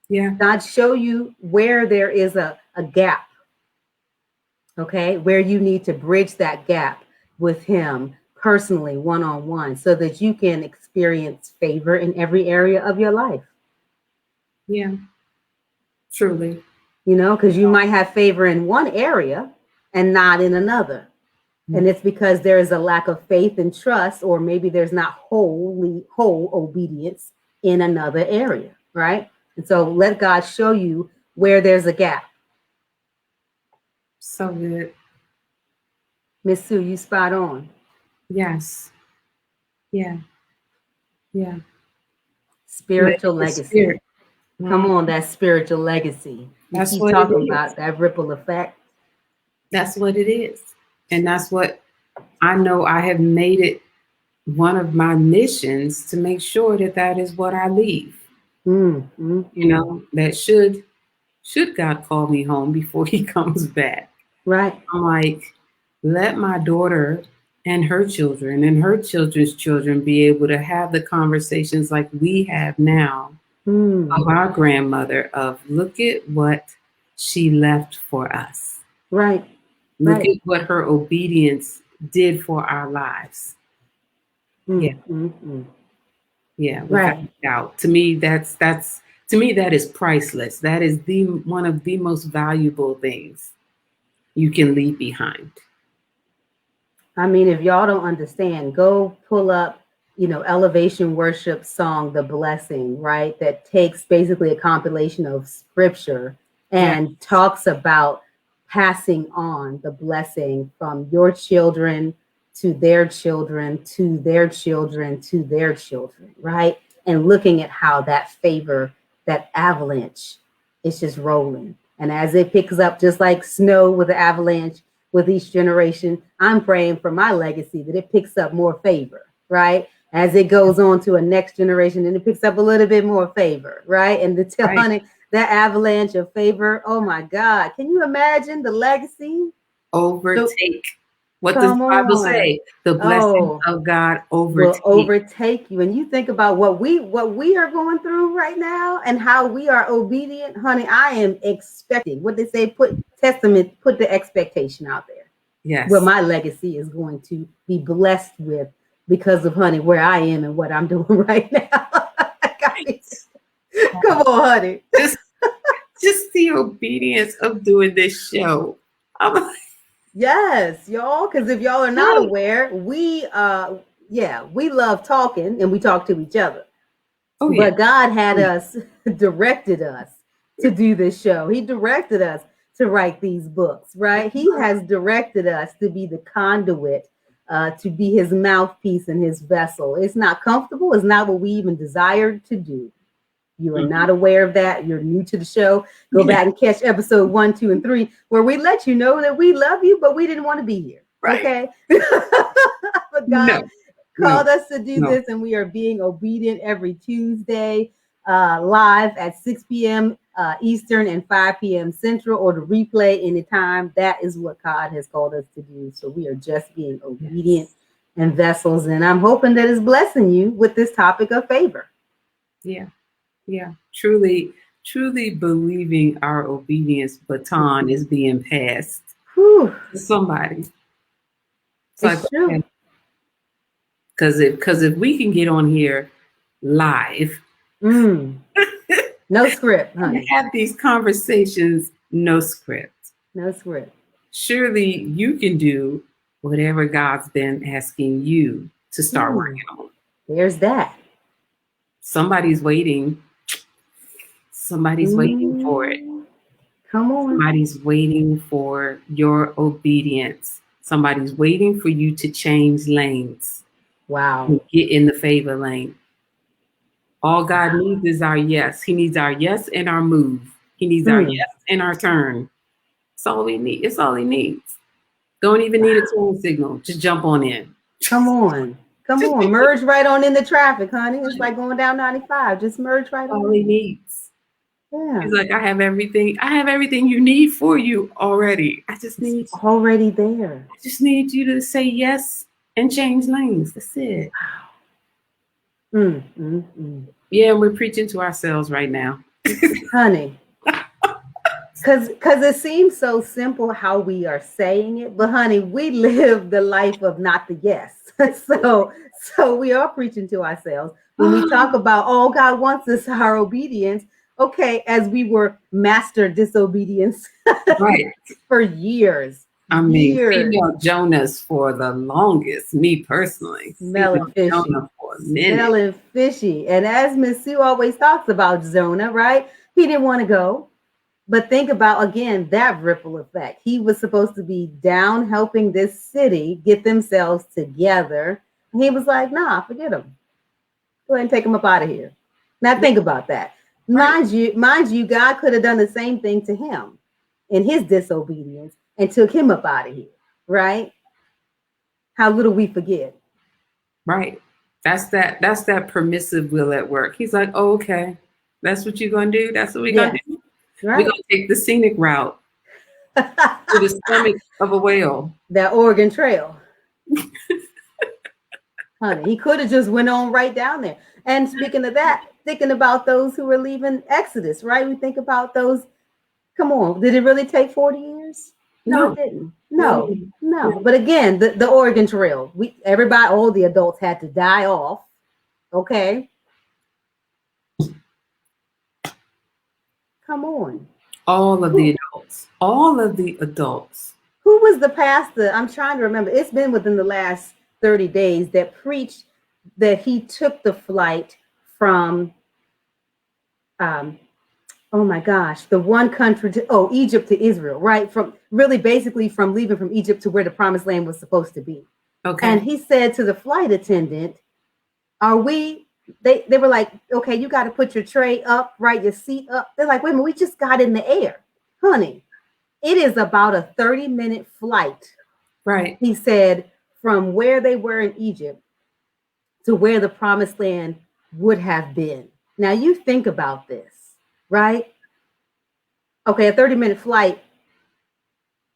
Yeah. God show you where there is a gap, okay, where you need to bridge that gap with him personally, one-on-one, so that you can experience favor in every area of your life. Yeah. Truly. You know, because you might have favor in one area and not in another. And it's because there is a lack of faith and trust, or maybe there's not whole obedience in another area, right? And so let God show you where there's a gap. So good. Miss Sue, you spot on. Yes. Yeah. Yeah. Spiritual legacy. Spirit. Come on, that spiritual legacy. You That's keep what talking it is. about that ripple effect. That's what it is. And that's what I know I have made it one of my missions to make sure that that is what I leave. You know, that should God call me home before he comes back. Right. I'm like, let my daughter and her children and her children's children be able to have the conversations like we have now of our grandmother of look at what she left for us. Right. Look at what her obedience did for our lives. Yeah. Yeah, without doubt. To me, that is priceless. That is one of the most valuable things you can leave behind. I mean, if y'all don't understand, go pull up, Elevation Worship song, The Blessing, right? That takes basically a compilation of scripture and talks about passing on the blessing from your children to their children, to their children, to their children, right? And looking at how that favor, that avalanche, is just rolling. And as it picks up, just like snow with the avalanche, with each generation, I'm praying for my legacy that it picks up more favor, right? As it goes on to a next generation and it picks up a little bit more favor, right? And honey, that avalanche of favor, oh my God, can you imagine the legacy? Overtake. What does the Bible say? The blessing of God will overtake you. And you think about what we are going through right now and how we are obedient, honey. I am expecting what they say, put the expectation out there. Yes. What my legacy is going to be blessed with because of, honey, where I am and what I'm doing right now. Come on, honey. Just the obedience of doing this show. Yes, y'all, because if y'all are not aware, we love talking and we talk to each other. Oh, yeah. But God had directed us to do this show. He directed us to write these books, right? He has directed us to be the conduit, to be his mouthpiece and his vessel. It's not comfortable. It's not what we even desired to do. You are not aware of that. You're new to the show. Go back and catch episode 1, 2, and 3, where we let you know that we love you, but we didn't want to be here. Right. Okay. But God called us to do this, and we are being obedient every Tuesday, live at 6 p.m. Eastern and 5 p.m. Central, or to replay anytime. That is what God has called us to do. So we are just being obedient and vessels. And I'm hoping that it's blessing you with this topic of favor. Yeah. Yeah, truly believing our obedience baton is being passed to somebody. It's true. Because if we can get on here live, no script, honey. Have these conversations, no script. No script. Surely you can do whatever God's been asking you to start working on. There's that. Somebody's waiting. Somebody's waiting for it. Come on. Somebody's waiting for your obedience. Somebody's waiting for you to change lanes. Wow. Get in the favor lane. All God needs is our yes. He needs our yes and our move. He needs our yes and our turn. That's all we need. It's all he needs. Don't even need a turn signal. Just jump on in. Come on. Come on. Merge right on in the traffic, honey. It's like going down 95. Just merge right on. All he needs. Yeah. He's like, I have everything. I have everything you need for you already. It's already there. I just need you to say yes and change lanes. That's it. Mm, mm, mm. Yeah, we're preaching to ourselves right now. Honey. Because it seems so simple how we are saying it, but honey, we live the life of not the yes. So we are preaching to ourselves when we talk about all God wants is our obedience. Okay, as we were master disobedience Right. for years, I mean, years, female Jonas for the longest, me personally. smelling Female fishy, Jonah for a minute. smelling fishy. And as Miss Sue always talks about Jonah, right? He didn't want to go. But think about, again, that ripple effect. He was supposed to be down helping this city get themselves together. And he was like, nah, forget him. Go ahead and take him up out of here. Now think about that. Right. Mind you, God could have done the same thing to him in his disobedience and took him up out of here, right? How little we forget. Right. That's that permissive will at work. He's like, oh, okay. That's what you're gonna do? That's what we're gonna do. Right. We're gonna take the scenic route to the stomach of a whale. That Oregon Trail. Honey, he could have just went on right down there. And speaking of that, thinking about those who were leaving Exodus, right? We think about those. Come on, did it really take 40 years? No, it didn't. No. But again, the Oregon Trail. Everybody, all the adults had to die off. Okay. Come on. All of the adults. All of the adults. Who was the pastor? I'm trying to remember. It's been within the last 30 days that preached that he took the flight from oh my gosh, the one country to Egypt to Israel, right? From really basically from leaving from Egypt to where the promised land was supposed to be. Okay. And he said to the flight attendant, they were like, okay, you got to put your tray up, right? Your seat up. They're like, wait a minute, we just got in the air. Honey, it is about a 30-minute flight. Right. He said from where they were in Egypt to where the promised land would have been. Now you think about this, right? Okay, a 30-minute flight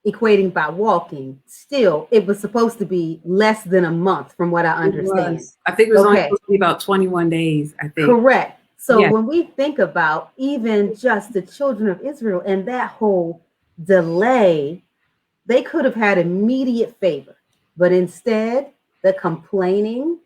equating by walking, still, it was supposed to be less than a month from what I understand. I think it was only supposed to be about 21 days, I think. Correct. So when we think about even just the children of Israel and that whole delay, they could have had immediate favor. But instead, the complaining,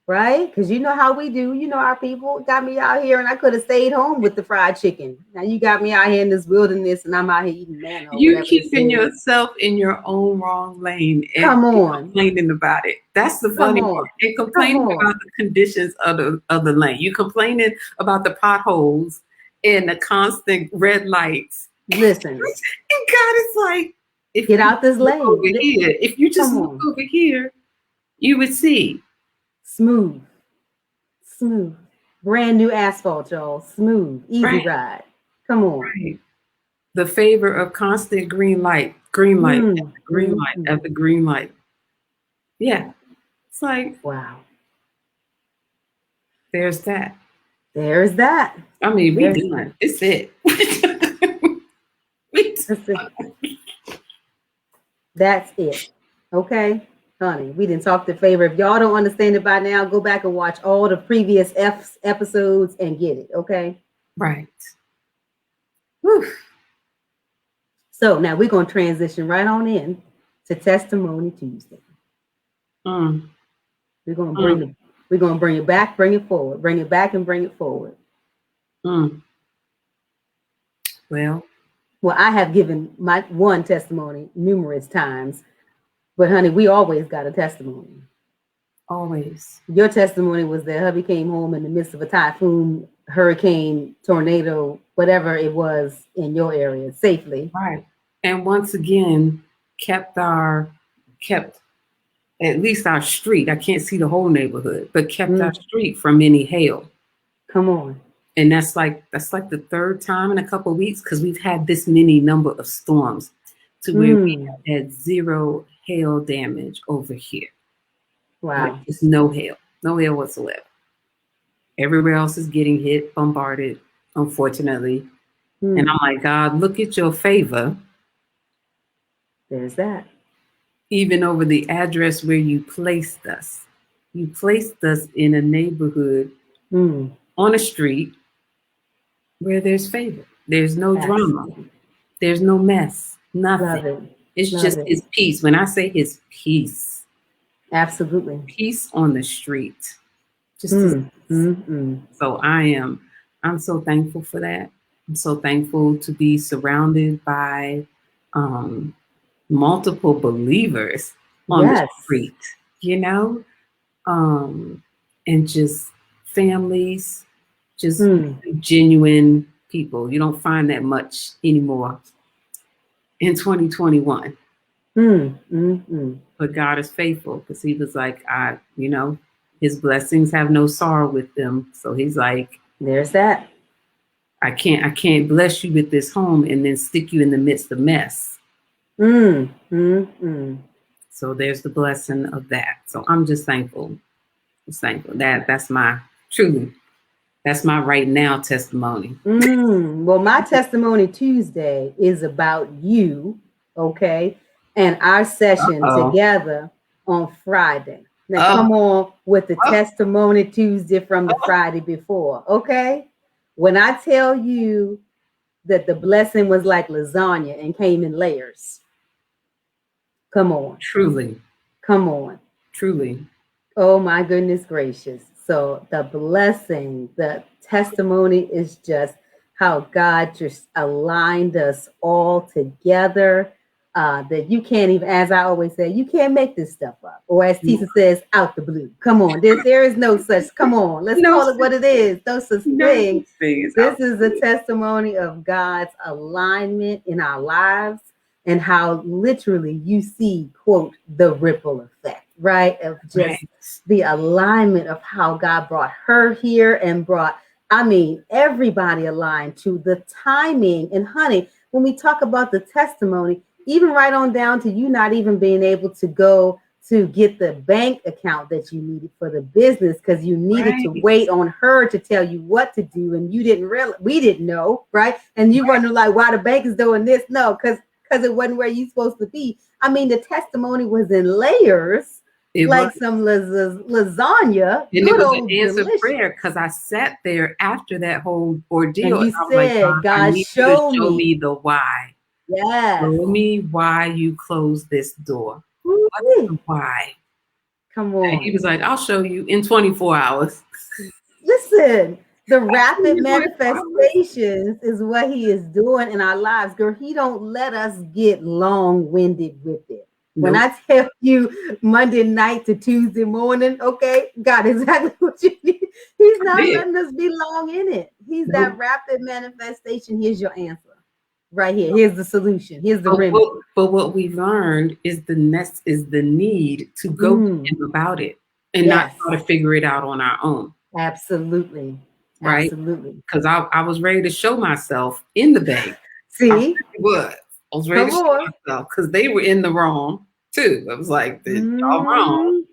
right? Because you know how we do. You know, our people got me out here and I could have stayed home with the fried chicken. Now you got me out here in this wilderness and I'm out here eating manna. You keeping yourself in your own wrong lane and come on, complaining about it. That's the funny part. And complaining about the conditions of the lane. You complaining about the potholes and the constant red lights. Listen. And God is like, if get out this lane. Over here, if you just look over here, you would see. Smooth. Brand new asphalt, y'all. Smooth. Easy ride. Come on. Right. The favor of constant green light. Green light. After green light. Yeah. It's like, wow. There's that. I mean, we done. It's it. That's it. Okay. Honey, we didn't talk the favor. If y'all don't understand it by now, go back and watch all the previous episodes and get it. Okay. Right. Whew. So now we're going to transition right on in to Testimony Tuesday. We're going to bring it back, bring it forward, bring it back and bring it forward. Well, I have given my one testimony numerous times. But honey, we always got a testimony. Always. Your testimony was that hubby came home in the midst of a typhoon, hurricane, tornado, whatever it was in your area safely. Right. And once again, kept at least our street. I can't see the whole neighborhood, but kept our street from any hail. Come on. And that's like the third time in a couple of weeks because we've had this many number of storms to where we had zero hail damage over here. Wow. Like, just no hail whatsoever. Everywhere else is getting hit, bombarded, unfortunately. And Hmm. I'm like, God, look at your favor, There's that. even over the address where you placed us. You placed us in a neighborhood Hmm. on a street where there's favor. There's no drama. Absolutely. There's no mess. Nothing. Love it. It's Love just it. his peace. When I say his peace, Absolutely. peace on the street. Just his Hmm. peace. Hmm. Hmm. So I'm so thankful for that. I'm so thankful to be surrounded by um, multiple believers on the Yes. street, you know, um, and just families, just Hmm. genuine people. You don't find that much anymore in 2021. Hmm. Hmm. Hmm. But God is faithful because He was like, His blessings have no sorrow with them. So He's like, There's that. I can't bless you with this home and then stick you in the midst of mess. Hmm. Hmm. Hmm. So there's the blessing of that. So I'm just thankful. Just thankful. Truly, that's my right now testimony. Well, my testimony Tuesday is about you, okay, and our session Oh, together on Friday. Now, oh, come on with the oh, testimony Tuesday from the oh, Friday before, okay? When I tell you that the blessing was like lasagna and came in layers, come on, truly, come on. truly. Oh my goodness gracious. So the blessing, the testimony is just how God just aligned us all together. That you can't even, as I always say, you can't make this stuff up. Or as Tisa says, out the blue. Come on. There is no such, come on, let's No, call it what it is. No such no thing. things This out. is a testimony of God's alignment in our lives and how literally you see, quote, the ripple effect, right? Of just Right. the alignment of how God brought her here and brought, I mean, everybody aligned to the timing. And honey, when we talk about the testimony, even right on down to you not even being able to go to get the bank account that you needed for the business because you needed to Right. wait on her to tell you what to do and you didn't realize, we didn't know, right? And you wonder like why the bank is doing this. No, because it wasn't where you're supposed to be. I mean, the testimony was in layers, It was. like some lasagna, And it good was an old answered delicious. prayer because I sat there after that whole ordeal And and you I was like, God, said, I God, need you to show show me. me the why. Yes. Show me why you closed this door. What's Woo-wee. the why? Come And he on. was like, I'll show you in 24 hours. Listen, the I'll show you rapid in 24 hours. manifestations is what he is doing in our lives. Girl, he don't let us get long-winded with it. When Nope. I tell you Monday night to Tuesday morning, okay, got exactly what you need. He's I not did. letting us be long in it. He's that Nope. rapid manifestation. Here's your answer. Right here. Here's the solution. Here's the remedy. But what we learned is the need to go to Mm, him about it and not yes, try to figure it out on our own. absolutely. Right. Absolutely. Because I was ready to show myself in the bank. I See, really was. I was ready come to show on. myself because they were in the wrong too. I was like, y'all wrong. Mm.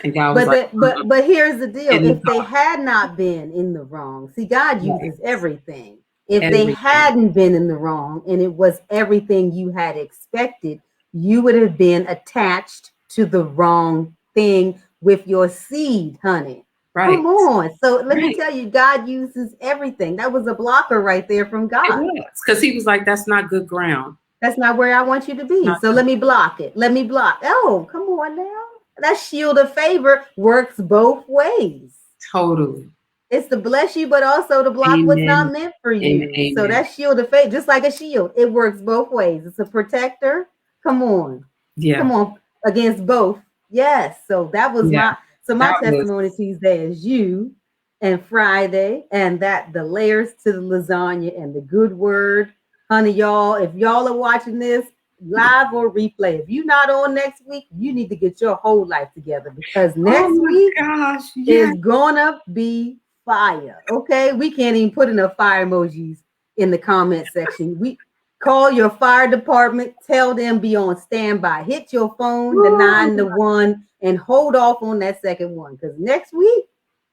And God was But like, the, but here's the deal. didn't If they talk had not been in the wrong, see, God right. uses everything. If they Everything. hadn't been in the wrong and it was everything you had expected, you would have been attached to the wrong thing with your seed, honey. Come Right. on. So let me Right. tell you, God uses everything. That was a blocker right there from It God. was. Because he was like, that's not good ground. That's not where I want you to It's be. not So good. let me block it. Let me block. Oh, come on now. That shield of favor works both ways. Totally. It's to bless you, but also to block what's Amen not meant for and you. So amen. that shield of faith, just like a shield, it works both ways. It's a protector. Come on. Yeah. Come on. Against both. Yes. So that was Yeah. my That was testimony Tuesday is you and Friday and that the layers to the lasagna and the good word. Honey, y'all, if y'all are watching this live or replay, if you're not on next week, you need to get your whole life together because oh next my week gosh. Yeah. is gonna be fire. Okay, we can't even put enough fire emojis in the comment section. We call your fire department, tell them be on standby. Hit your phone, the 9, the 1, and hold off on that second one. Because next week,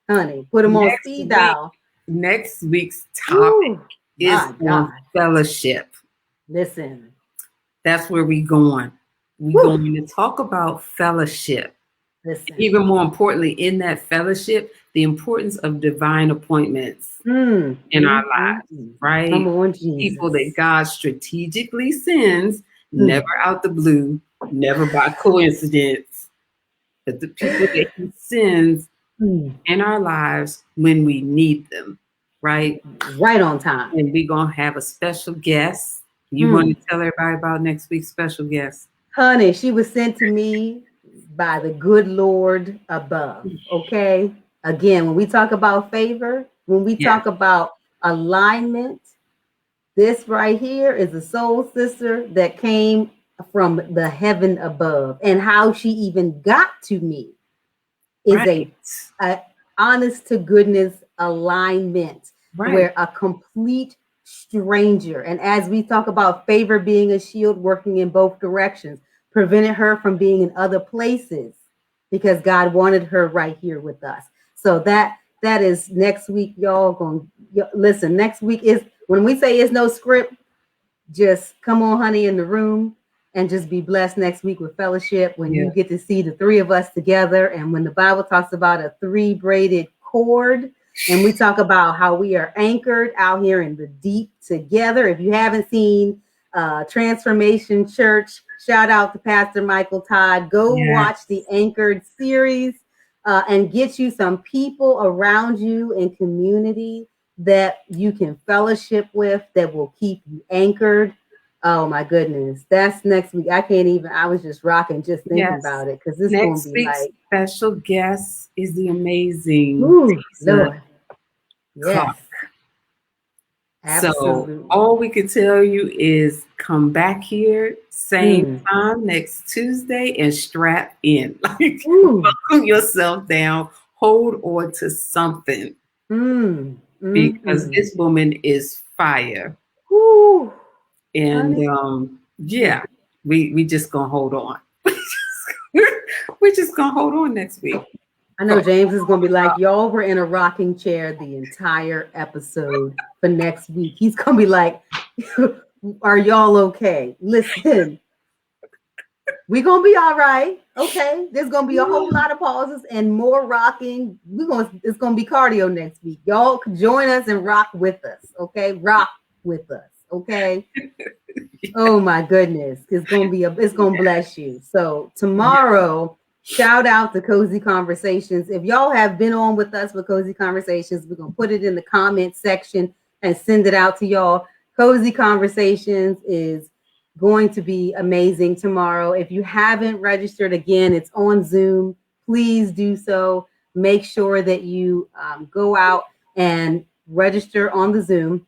honey, put them on Next speed week. dial. next week's topic Ooh, is my on God. fellowship. Listen. That's where we going. We Woo, going to talk about fellowship. listen. Even more importantly, in that fellowship, the importance of divine appointments in our lives, Come right? on, People that Jesus. God strategically sends, never Mm. out the blue, never by coincidence, but the people that He sends Mm. in our lives when we need them, right? Right on time. And we're going to have a special guest. You want Mm. to tell everybody about next week's special guest? Honey, she was sent to me by the good Lord above. Okay. Again, when we talk about favor, when we Yeah, talk about alignment, this right here is a soul sister that came from the heaven above. And how she even got to me is right, a honest to goodness alignment right. where a complete stranger, and as we talk about favor being a shield working in both directions, prevented her from being in other places because God wanted her right here with us. So that is next week. Y'all going listen. Next week is when we say it's no script. Just come on, honey, in the room and just be blessed next week with fellowship when Yeah, you get to see the three of us together. And when the Bible talks about a three braided cord, and we talk about how we are anchored out here in the deep together. If you haven't seen Transformation Church, shout out to Pastor Michael Todd. Go yeah, watch the Anchored series and get you some people around you in community that you can fellowship with that will keep you anchored. Oh my goodness. That's next week. I can't even, I was just rocking just thinking yes. about it because this is going to Next be week's like, special guest is the amazing ooh, Tisa Lord. Clark. Yes, So absolutely. all we can tell you is come back here same Mm. time next Tuesday and strap in. Like Ooh. buckle yourself down, hold on to something Mm. Mm. because Mm. this woman is fire. Ooh. And Honey. yeah, we just gonna hold on. We're just gonna hold on next week. I know James is going to be like, y'all were in a rocking chair the entire episode for next week. He's going to be like, are y'all okay? Listen, we're going to be all right. Okay. There's going to be a whole lot of pauses and more rocking. It's going to be cardio next week. Y'all join us and rock with us. Okay. Rock with us. Okay. Oh my goodness. It's going to bless you. So Yeah, tomorrow, shout out to Cozy Conversations. If y'all have been on with us with Cozy Conversations, we're going to put it in the comment section and send it out to y'all. Cozy Conversations is going to be amazing tomorrow. If you haven't registered, again, it's on Zoom. Please do so. Make sure that you go out and register on the Zoom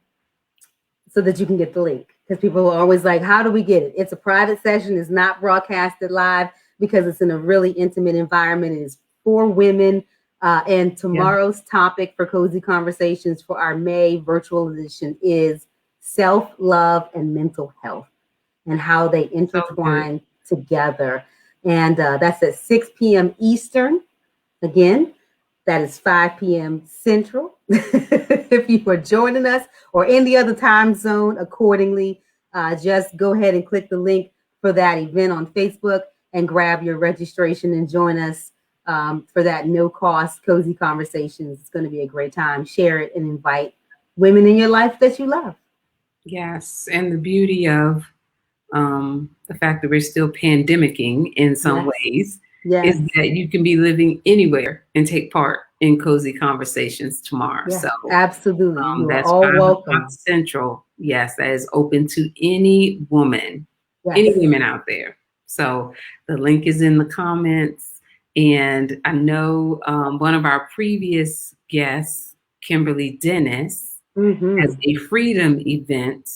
so that you can get the link. Because people are always like, how do we get it? It's a private session. It's not broadcasted live because it's in a really intimate environment. It is for women. And yeah. tomorrow's topic for Cozy Conversations for our May virtual edition is self-love and mental health and how they So good. intertwine together. And that's at 6 p.m. Eastern. Again, that is 5 p.m. Central. If you are joining us or any other time zone accordingly, just go ahead and click the link for that event on Facebook and grab your registration and join us for that no cost cozy conversations. It's going to be a great time. Share it and invite women in your life that you love. Yes, and the beauty of the fact that we're still pandemicking in some Yes. ways is Yes. that you can be living anywhere and take part in cozy conversations tomorrow. Yes. So Absolutely. You are that's all 5 o'clock welcome. Central. Yes, that is open to any woman, any Yes. women out there. So the link is in the comments. And I know one of our previous guests, Kimberly Dennis, has Mm-hmm. a freedom event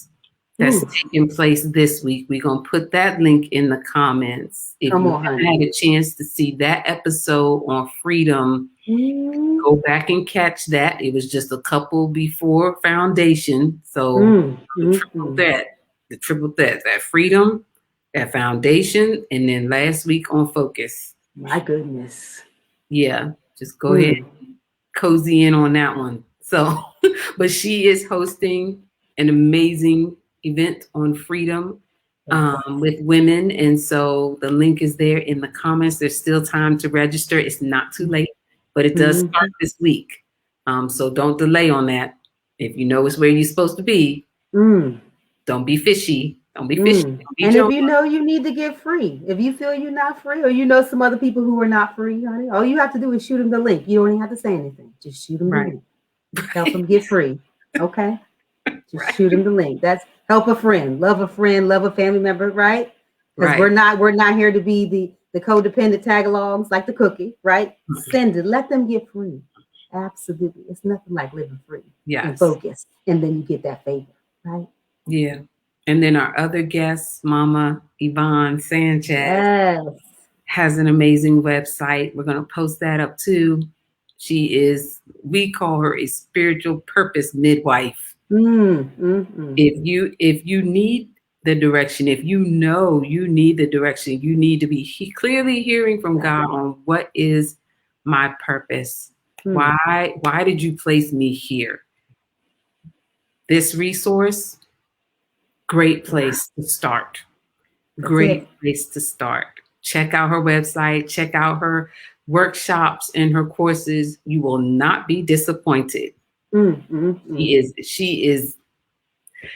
that's Ooh, taking place this week. We're going to put that link in the comments. If come you on, haven't honey. had a chance to see that episode on freedom, Mm, go back and catch that. It was just a couple before foundation. So mm, the mm, triple mm. that, the triple that freedom, that foundation, and then last week on focus. My goodness. Yeah, just go ahead Mm. and cozy in on that one. So, but she is hosting an amazing event on freedom with women. And so the link is there in the comments. There's still time to register. It's not too late, but it does start this week. So don't delay on that. If you know it's where you're supposed to be, don't be fishy. Don't be fishy. Don't be and Joe. if you know you need to get free, if you feel you're not free, or you know some other people who are not free, honey, all you have to do is shoot them the link. You don't even have to say anything. Just shoot them the link. Help them get free. Okay? Just shoot them the link. That's help a friend, love a family member, right? Because we're not here to be the codependent tag-alongs like the cookie, right? Send it. Let them get free. Absolutely. It's nothing like living free and focused. And then you get that favor, right? Yeah. And then our other guest, Mama Yvonne Sanchez, has an amazing website. We're going to post that up too. We call her a spiritual purpose midwife. If you need the direction, if you know you need the direction, you need to be clearly hearing from God on what is my purpose. Why did you place me here? This resource, great place to start. Great place to start. Check out her website, check out her workshops and her courses. You will not be disappointed.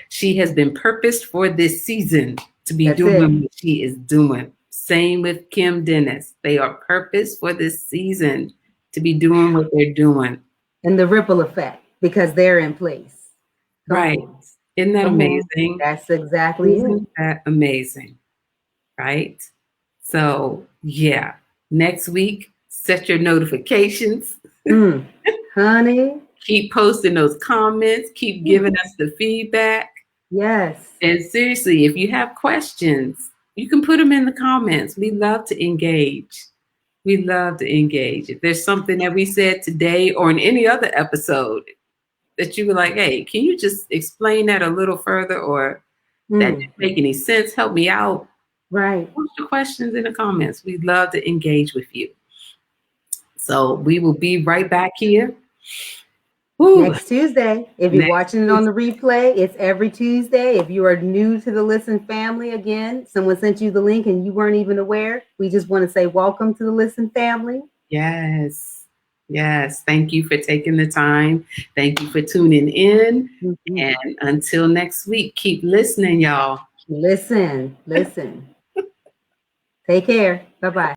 She has been purposed for this season to be doing what she is doing. Same with Kim Dennis. They are purposed for this season to be doing what they're doing. And the ripple effect, because they're in place. Right. Isn't that amazing? That's exactly it. Isn't that amazing? Right? So, yeah. Next week, set your notifications. Honey. Keep posting those comments. Keep giving us the feedback. Yes. And seriously, if you have questions, you can put them in the comments. We love to engage. We love to engage. If there's something that we said today or in any other episode that you were like, hey, can you just explain that a little further, or that didn't make any sense? Help me out. Right. Post your questions in the comments. We'd love to engage with you. So we will be right back here. Next Tuesday. If you're watching it on the replay, it's every Tuesday. If you are new to the Listen family, again, someone sent you the link and you weren't even aware, we just want to say welcome to the Listen family. Yes. Yes. Thank you for taking the time. Thank you for tuning in. And until next week, keep listening, y'all. Listen. Take care. Bye-bye.